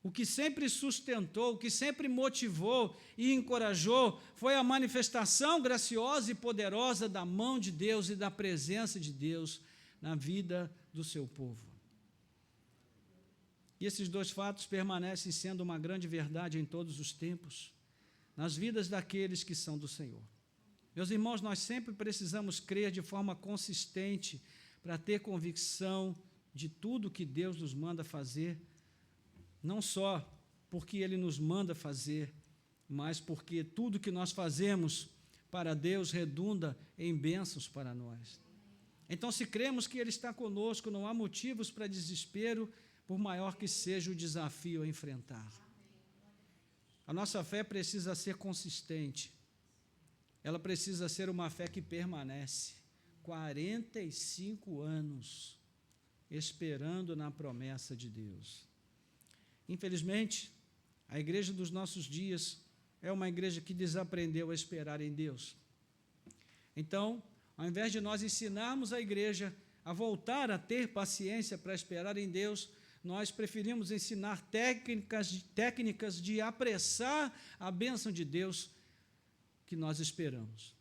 o que sempre sustentou, o que sempre motivou e encorajou, foi a manifestação graciosa e poderosa da mão de Deus e da presença de Deus na vida do seu povo. E esses dois fatos permanecem sendo uma grande verdade em todos os tempos, nas vidas daqueles que são do Senhor. Meus irmãos, nós sempre precisamos crer de forma consistente para ter convicção de tudo que Deus nos manda fazer, não só porque Ele nos manda fazer, mas porque tudo que nós fazemos para Deus redunda em bênçãos para nós. Então, se cremos que Ele está conosco, não há motivos para desespero, por maior que seja o desafio a enfrentar. A nossa fé precisa ser consistente, ela precisa ser uma fé que permanece 45 anos esperando na promessa de Deus. Infelizmente, a igreja dos nossos dias é uma igreja que desaprendeu a esperar em Deus. Então, ao invés de nós ensinarmos a igreja a voltar a ter paciência para esperar em Deus, nós preferimos ensinar técnicas de apressar a bênção de Deus que nós esperamos.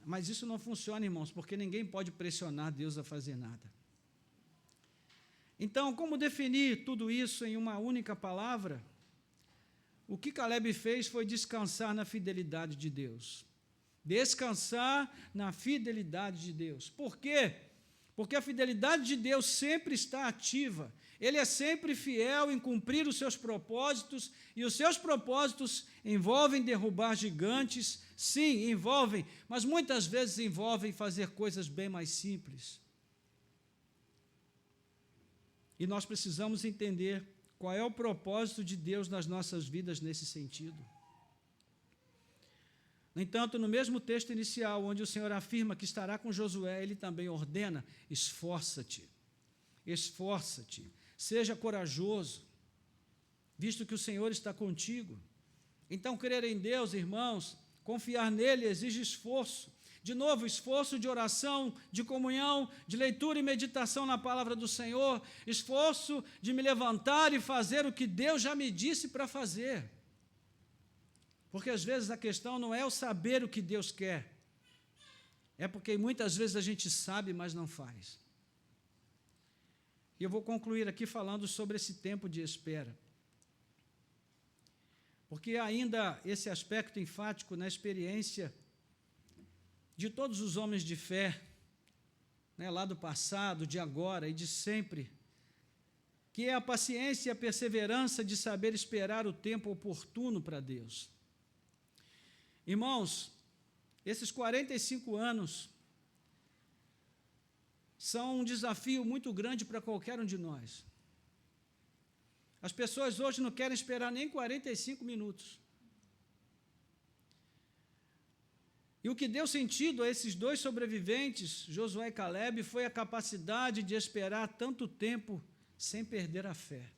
Mas isso não funciona, irmãos, porque ninguém pode pressionar Deus a fazer nada. Então, como definir tudo isso em uma única palavra? O que Caleb fez foi descansar na fidelidade de Deus. Descansar na fidelidade de Deus. Por quê? Porque a fidelidade de Deus sempre está ativa. Ele é sempre fiel em cumprir os seus propósitos, e os seus propósitos envolvem derrubar gigantes, sim, envolvem, mas muitas vezes envolvem fazer coisas bem mais simples. E nós precisamos entender qual é o propósito de Deus nas nossas vidas nesse sentido. No entanto, no mesmo texto inicial, onde o Senhor afirma que estará com Josué, Ele também ordena: esforça-te, esforça-te, seja corajoso, visto que o Senhor está contigo. Então, crer em Deus, irmãos, confiar nele exige esforço. De novo, esforço de oração, de comunhão, de leitura e meditação na palavra do Senhor, esforço de me levantar e fazer o que Deus já me disse para fazer. Porque às vezes a questão não é o saber o que Deus quer, é porque muitas vezes a gente sabe, mas não faz. E eu vou concluir aqui falando sobre esse tempo de espera. Porque ainda esse aspecto enfático na experiência de todos os homens de fé, né, lá do passado, de agora e de sempre, que é a paciência e a perseverança de saber esperar o tempo oportuno para Deus. Irmãos, esses 45 anos são um desafio muito grande para qualquer um de nós. As pessoas hoje não querem esperar nem 45 minutos. E o que deu sentido a esses dois sobreviventes, Josué e Caleb, foi a capacidade de esperar tanto tempo sem perder a fé.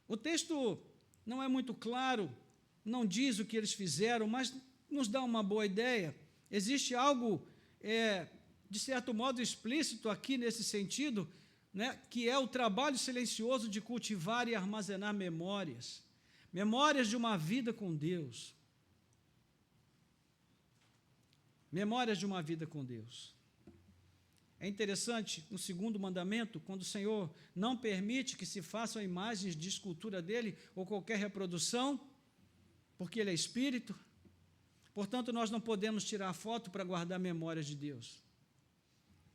O texto não é muito claro, não diz o que eles fizeram, mas nos dá uma boa ideia. Existe algo, de certo modo, explícito aqui nesse sentido, né, que é o trabalho silencioso de cultivar e armazenar memórias de uma vida com Deus. Memórias de uma vida com Deus. É interessante, no segundo mandamento, quando o Senhor não permite que se façam imagens de escultura dele ou qualquer reprodução, porque ele é espírito, portanto, nós não podemos tirar foto para guardar memórias de Deus.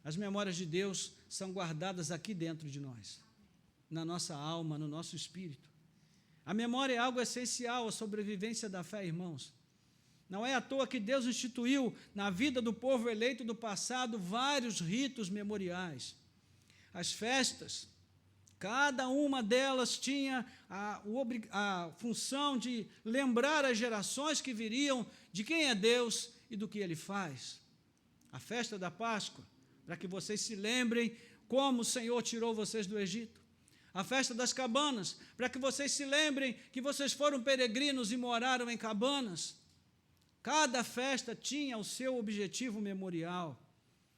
As memórias de Deus são guardadas aqui dentro de nós, na nossa alma, no nosso espírito. A memória é algo essencial à sobrevivência da fé, irmãos. Não é à toa que Deus instituiu na vida do povo eleito do passado vários ritos memoriais. As festas, cada uma delas tinha a função de lembrar as gerações que viriam de quem é Deus e do que Ele faz. A festa da Páscoa, para que vocês se lembrem como o Senhor tirou vocês do Egito. A festa das cabanas, para que vocês se lembrem que vocês foram peregrinos e moraram em cabanas. Cada festa tinha o seu objetivo memorial.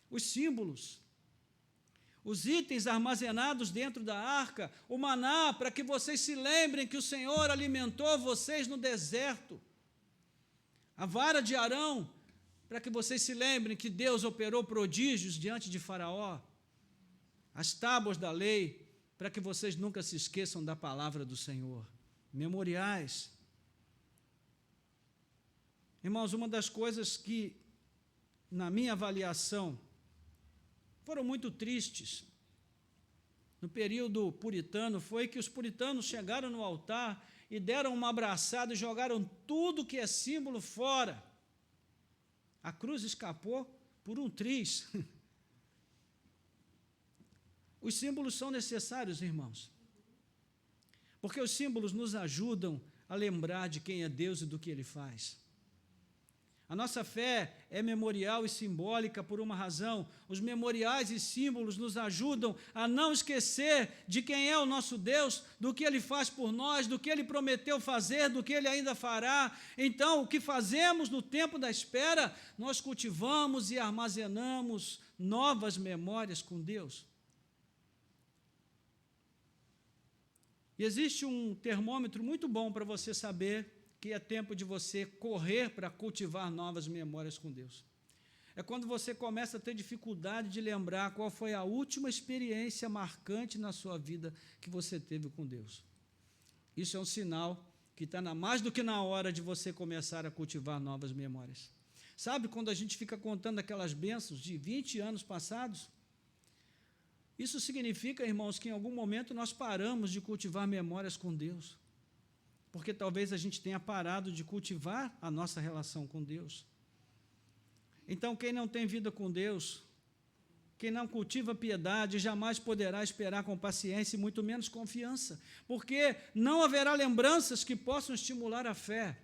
Os símbolos, os itens armazenados dentro da arca, o maná, para que vocês se lembrem que o Senhor alimentou vocês no deserto. A vara de Arão, para que vocês se lembrem que Deus operou prodígios diante de Faraó. as tábuas da lei, para que vocês nunca se esqueçam da palavra do Senhor. Memoriais. Irmãos, uma das coisas que, na minha avaliação, foram muito tristes no período puritano, foi que os puritanos chegaram no altar e deram uma abraçada e jogaram tudo que é símbolo fora. A cruz escapou por um triz. Os símbolos são necessários, irmãos, porque os símbolos nos ajudam a lembrar de quem é Deus e do que Ele faz. A nossa fé é memorial e simbólica por uma razão. Os memoriais e símbolos nos ajudam a não esquecer de quem é o nosso Deus, do que Ele faz por nós, do que Ele prometeu fazer, do que Ele ainda fará. Então, o que fazemos no tempo da espera, nós cultivamos e armazenamos novas memórias com Deus. E existe um termômetro muito bom para você saber que é tempo de você correr para cultivar novas memórias com Deus. É quando você começa a ter dificuldade de lembrar qual foi a última experiência marcante na sua vida que você teve com Deus. Isso é um sinal que está mais do que na hora de você começar a cultivar novas memórias. Sabe quando a gente fica contando aquelas bênçãos de 20 anos passados? Isso significa, irmãos, que em algum momento nós paramos de cultivar memórias com Deus. Porque talvez a gente tenha parado de cultivar a nossa relação com Deus. Então, quem não tem vida com Deus, quem não cultiva piedade, jamais poderá esperar com paciência e muito menos confiança, porque não haverá lembranças que possam estimular a fé.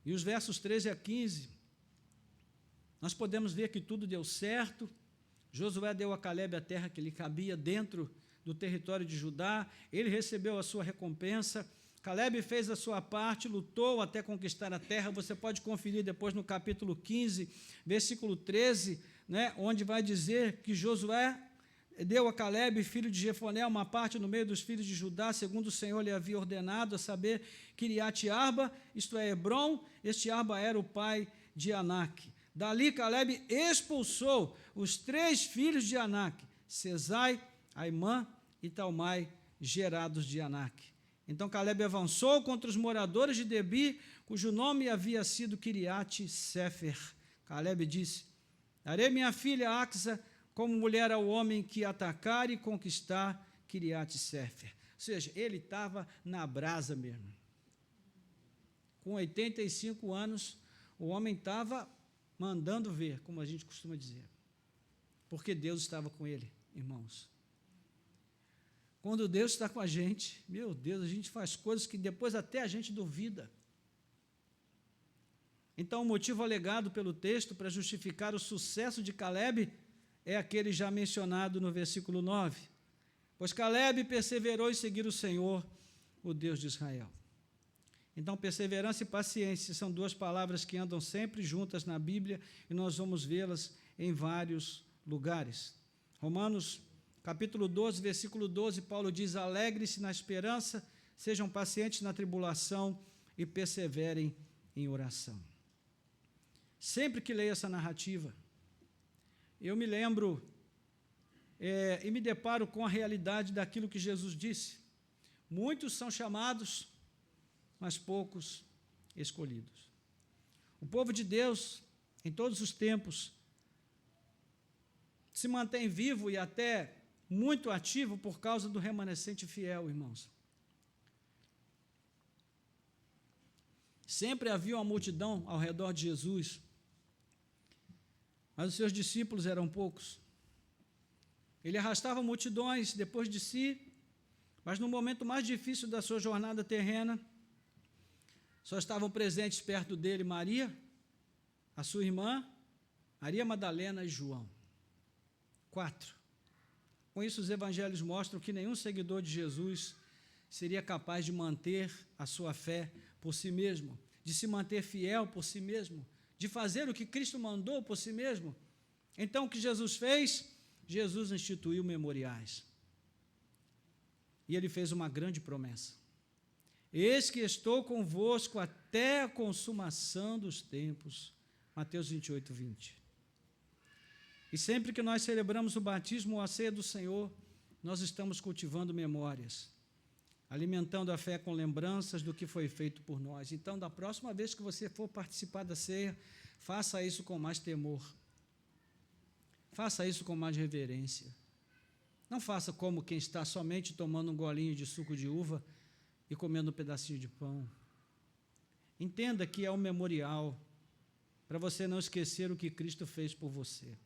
E os versos 13 a 15, nós podemos ver que tudo deu certo. Josué deu a Calebe a terra que lhe cabia dentro do território de Judá, ele recebeu a sua recompensa. Calebe fez a sua parte, lutou até conquistar a terra. Você pode conferir depois no capítulo 15, versículo 13, né, onde vai dizer que Josué deu a Calebe, filho de Jefoné, uma parte no meio dos filhos de Judá, segundo o Senhor lhe havia ordenado, a saber, Quiriate-Arba, isto é, Hebrom. Este Arba era o pai de Anak. Dali Calebe expulsou os 3 filhos de Anak, Sesai, Aimã e Talmai, gerados de Anak. Então Calebe avançou contra os moradores de Debir, cujo nome havia sido Quiriate-Sefer. Calebe disse: darei minha filha Axa como mulher ao homem que atacar e conquistar Quiriate-Sefer. Ou seja, ele estava na brasa mesmo. Com 85 anos, o homem estava mandando ver, como a gente costuma dizer. Porque Deus estava com ele, irmãos. Quando Deus está com a gente, meu Deus, a gente faz coisas que depois até a gente duvida. Então, o motivo alegado pelo texto para justificar o sucesso de Calebe é aquele já mencionado no versículo 9. Pois Calebe perseverou em seguir o Senhor, o Deus de Israel. Então, perseverança e paciência são 2 palavras que andam sempre juntas na Bíblia e nós vamos vê-las em vários lugares. Romanos capítulo 12, versículo 12, Paulo diz: alegre-se na esperança, sejam pacientes na tribulação e perseverem em oração. Sempre que leio essa narrativa, eu me lembro e me deparo com a realidade daquilo que Jesus disse. Muitos são chamados, mas poucos escolhidos. O povo de Deus, em todos os tempos, se mantém vivo e até muito ativo por causa do remanescente fiel, irmãos. Sempre havia uma multidão ao redor de Jesus, mas os seus discípulos eram poucos. Ele arrastava multidões depois de si, mas no momento mais difícil da sua jornada terrena, só estavam presentes perto dele Maria, a sua irmã, Maria Madalena e João. 4. Com isso, os evangelhos mostram que nenhum seguidor de Jesus seria capaz de manter a sua fé por si mesmo, de se manter fiel por si mesmo, de fazer o que Cristo mandou por si mesmo. Então, o que Jesus fez? Jesus instituiu memoriais. E ele fez uma grande promessa: eis que estou convosco até a consumação dos tempos. Mateus 28, 20. E sempre que nós celebramos o batismo ou a ceia do Senhor, nós estamos cultivando memórias, alimentando a fé com lembranças do que foi feito por nós. Então, da próxima vez que você for participar da ceia, faça isso com mais temor. Faça isso com mais reverência. Não faça como quem está somente tomando um golinho de suco de uva e comendo um pedacinho de pão. Entenda que é um memorial para você não esquecer o que Cristo fez por você.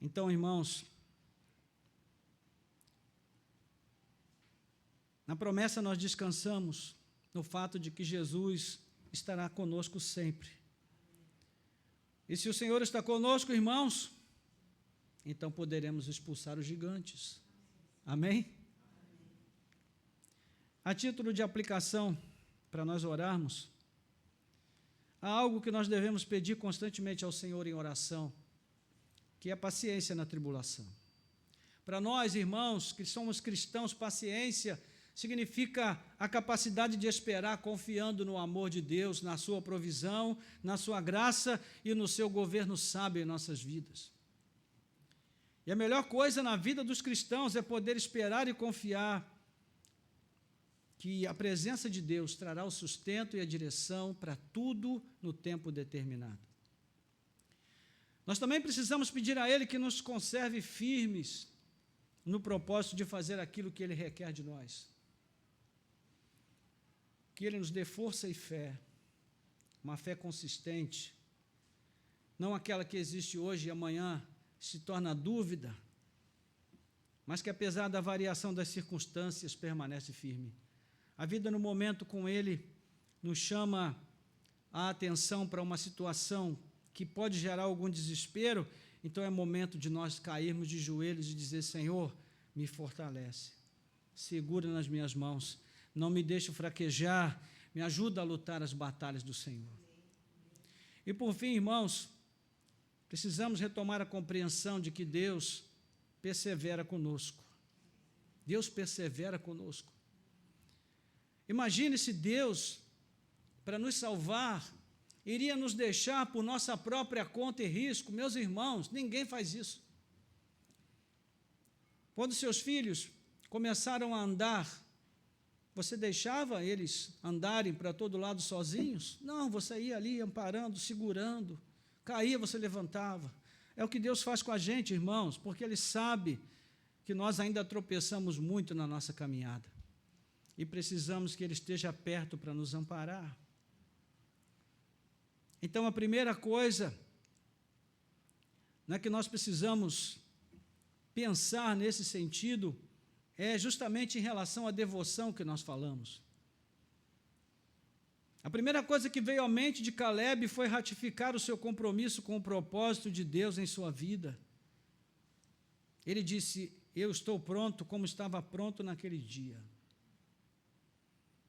Então, irmãos, na promessa nós descansamos no fato de que Jesus estará conosco sempre. E se o Senhor está conosco, irmãos, então poderemos expulsar os gigantes. Amém? A título de aplicação, para nós orarmos, há algo que nós devemos pedir constantemente ao Senhor em oração, que é paciência na tribulação. Para nós, irmãos, que somos cristãos, paciência significa a capacidade de esperar confiando no amor de Deus, na sua provisão, na sua graça e no seu governo sábio em nossas vidas. E a melhor coisa na vida dos cristãos é poder esperar e confiar que a presença de Deus trará o sustento e a direção para tudo no tempo determinado. Nós também precisamos pedir a Ele que nos conserve firmes no propósito de fazer aquilo que Ele requer de nós. Que Ele nos dê força e fé, uma fé consistente, não aquela que existe hoje e amanhã se torna dúvida, mas que apesar da variação das circunstâncias permanece firme. A vida no momento com Ele nos chama a atenção para uma situação que pode gerar algum desespero, então é momento de nós cairmos de joelhos e dizer: Senhor, me fortalece, segura nas minhas mãos, não me deixe fraquejar, me ajuda a lutar as batalhas do Senhor. E por fim, irmãos, precisamos retomar a compreensão de que Deus persevera conosco. Deus persevera conosco. Imagine se Deus, para nos salvar, iria nos deixar por nossa própria conta e risco. Meus irmãos, ninguém faz isso. Quando seus filhos começaram a andar, você deixava eles andarem para todo lado sozinhos? Não, você ia ali amparando, segurando. Caía, você levantava. É o que Deus faz com a gente, irmãos, porque Ele sabe que nós ainda tropeçamos muito na nossa caminhada. E precisamos que Ele esteja perto para nos amparar. Então, a primeira coisa que nós precisamos pensar nesse sentido é justamente em relação à devoção que nós falamos. A primeira coisa que veio à mente de Caleb foi ratificar o seu compromisso com o propósito de Deus em sua vida. Ele disse: eu estou pronto como estava pronto naquele dia,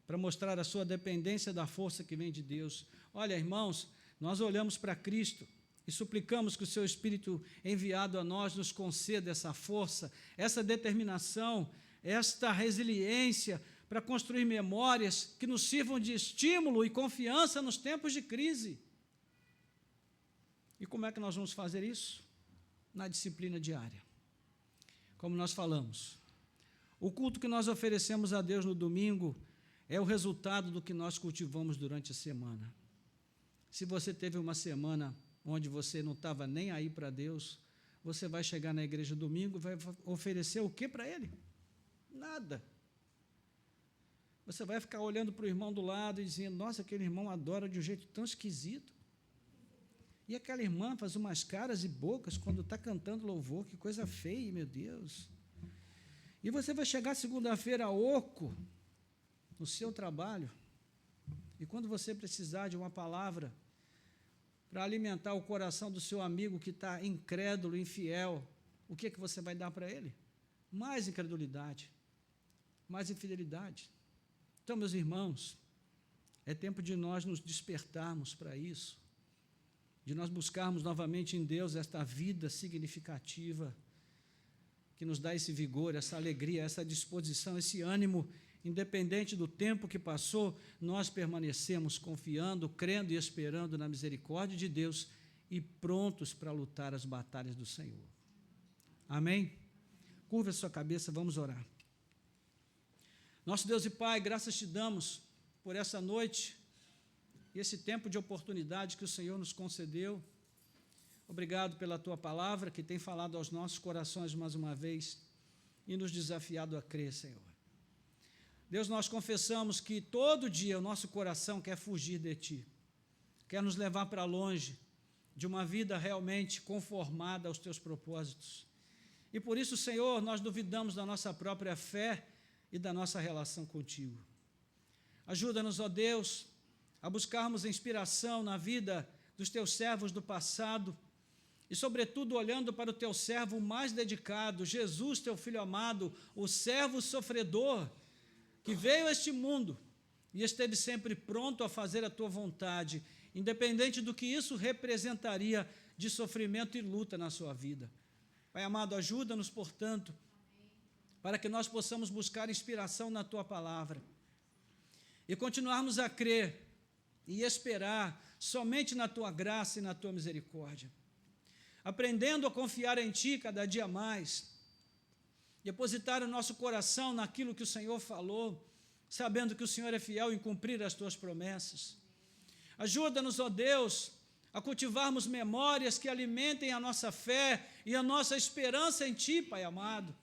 para mostrar a sua dependência da força que vem de Deus. Olha, irmãos, nós olhamos para Cristo e suplicamos que o seu Espírito enviado a nós nos conceda essa força, essa determinação, esta resiliência para construir memórias que nos sirvam de estímulo e confiança nos tempos de crise. E como é que nós vamos fazer isso? Na disciplina diária. Como nós falamos, o culto que nós oferecemos a Deus no domingo é o resultado do que nós cultivamos durante a semana. Se você teve uma semana onde você não estava nem aí para Deus, você vai chegar na igreja domingo e vai oferecer o que para Ele? Nada. Você vai ficar olhando para o irmão do lado e dizendo: nossa, aquele irmão adora de um jeito tão esquisito. E aquela irmã faz umas caras e bocas quando está cantando louvor, que coisa feia, meu Deus. E você vai chegar segunda-feira oco no seu trabalho, e quando você precisar de uma palavra para alimentar o coração do seu amigo que está incrédulo, infiel, o que você vai dar para ele? Mais incredulidade, mais infidelidade. Então, meus irmãos, é tempo de nós nos despertarmos para isso, de nós buscarmos novamente em Deus esta vida significativa, que nos dá esse vigor, essa alegria, essa disposição, esse ânimo. Independente do tempo que passou, nós permanecemos confiando, crendo e esperando na misericórdia de Deus e prontos para lutar as batalhas do Senhor. Amém? Curva a sua cabeça, vamos orar. Nosso Deus e Pai, graças te damos por essa noite e esse tempo de oportunidade que o Senhor nos concedeu. Obrigado pela tua palavra que tem falado aos nossos corações mais uma vez e nos desafiado a crer, Senhor. Deus, nós confessamos que todo dia o nosso coração quer fugir de ti, quer nos levar para longe de uma vida realmente conformada aos teus propósitos. E por isso, Senhor, nós duvidamos da nossa própria fé e da nossa relação contigo. Ajuda-nos, ó Deus, a buscarmos inspiração na vida dos teus servos do passado e, sobretudo, olhando para o teu servo mais dedicado, Jesus, teu Filho amado, o servo sofredor, que veio a este mundo e esteve sempre pronto a fazer a tua vontade, independente do que isso representaria de sofrimento e luta na sua vida. Pai amado, ajuda-nos, portanto, para que nós possamos buscar inspiração na tua palavra e continuarmos a crer e esperar somente na tua graça e na tua misericórdia, aprendendo a confiar em ti cada dia mais, depositar o nosso coração naquilo que o Senhor falou, sabendo que o Senhor é fiel em cumprir as tuas promessas. Ajuda-nos, ó Deus, a cultivarmos memórias que alimentem a nossa fé e a nossa esperança em ti, Pai amado.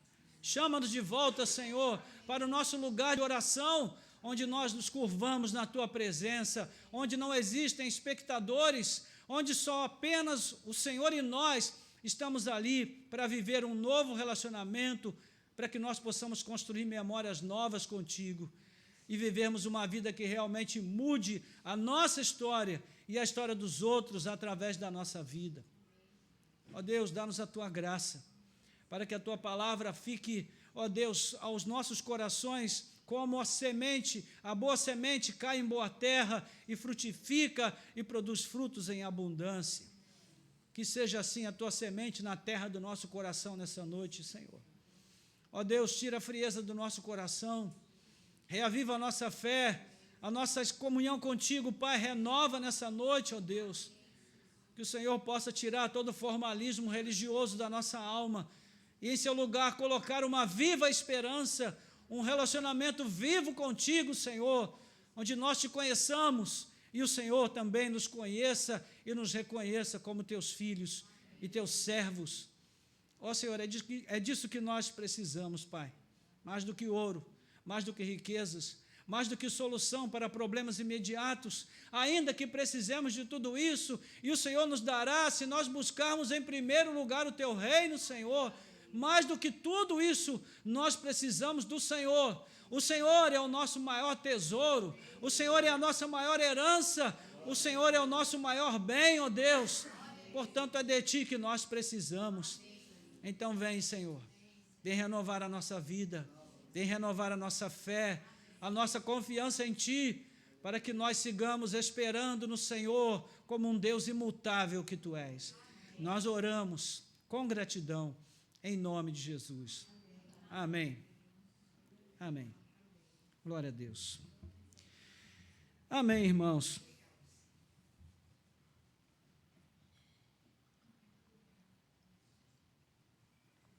Chama-nos de volta, Senhor, para o nosso lugar de oração, onde nós nos curvamos na tua presença, onde não existem espectadores, onde só apenas o Senhor e nós estamos ali para viver um novo relacionamento, para que nós possamos construir memórias novas contigo e vivermos uma vida que realmente mude a nossa história e a história dos outros através da nossa vida. Ó Deus, dá-nos a tua graça, para que a tua palavra fique, ó Deus, aos nossos corações como a semente, a boa semente cai em boa terra e frutifica e produz frutos em abundância. Que seja assim a tua semente na terra do nosso coração nessa noite, Senhor. Ó Deus, tira a frieza do nosso coração, reaviva a nossa fé, a nossa comunhão contigo, Pai, renova nessa noite, ó Deus, que o Senhor possa tirar todo o formalismo religioso da nossa alma e em seu lugar colocar uma viva esperança, um relacionamento vivo contigo, Senhor, onde nós te conheçamos e o Senhor também nos conheça e nos reconheça como teus filhos e teus servos. Ó Senhor, é disso que nós precisamos, Pai, mais do que ouro, mais do que riquezas, mais do que solução para problemas imediatos, ainda que precisemos de tudo isso, e o Senhor nos dará se nós buscarmos em primeiro lugar o teu reino, Senhor. Mais do que tudo isso, nós precisamos do Senhor. O Senhor é o nosso maior tesouro, o Senhor é a nossa maior herança, o Senhor é o nosso maior bem, ó Deus. Portanto, é de ti que nós precisamos. Então vem, Senhor, vem renovar a nossa vida, vem renovar a nossa fé, a nossa confiança em ti, para que nós sigamos esperando no Senhor como um Deus imutável que tu és. Nós oramos com gratidão, em nome de Jesus. Amém. Amém. Glória a Deus. Amém, irmãos.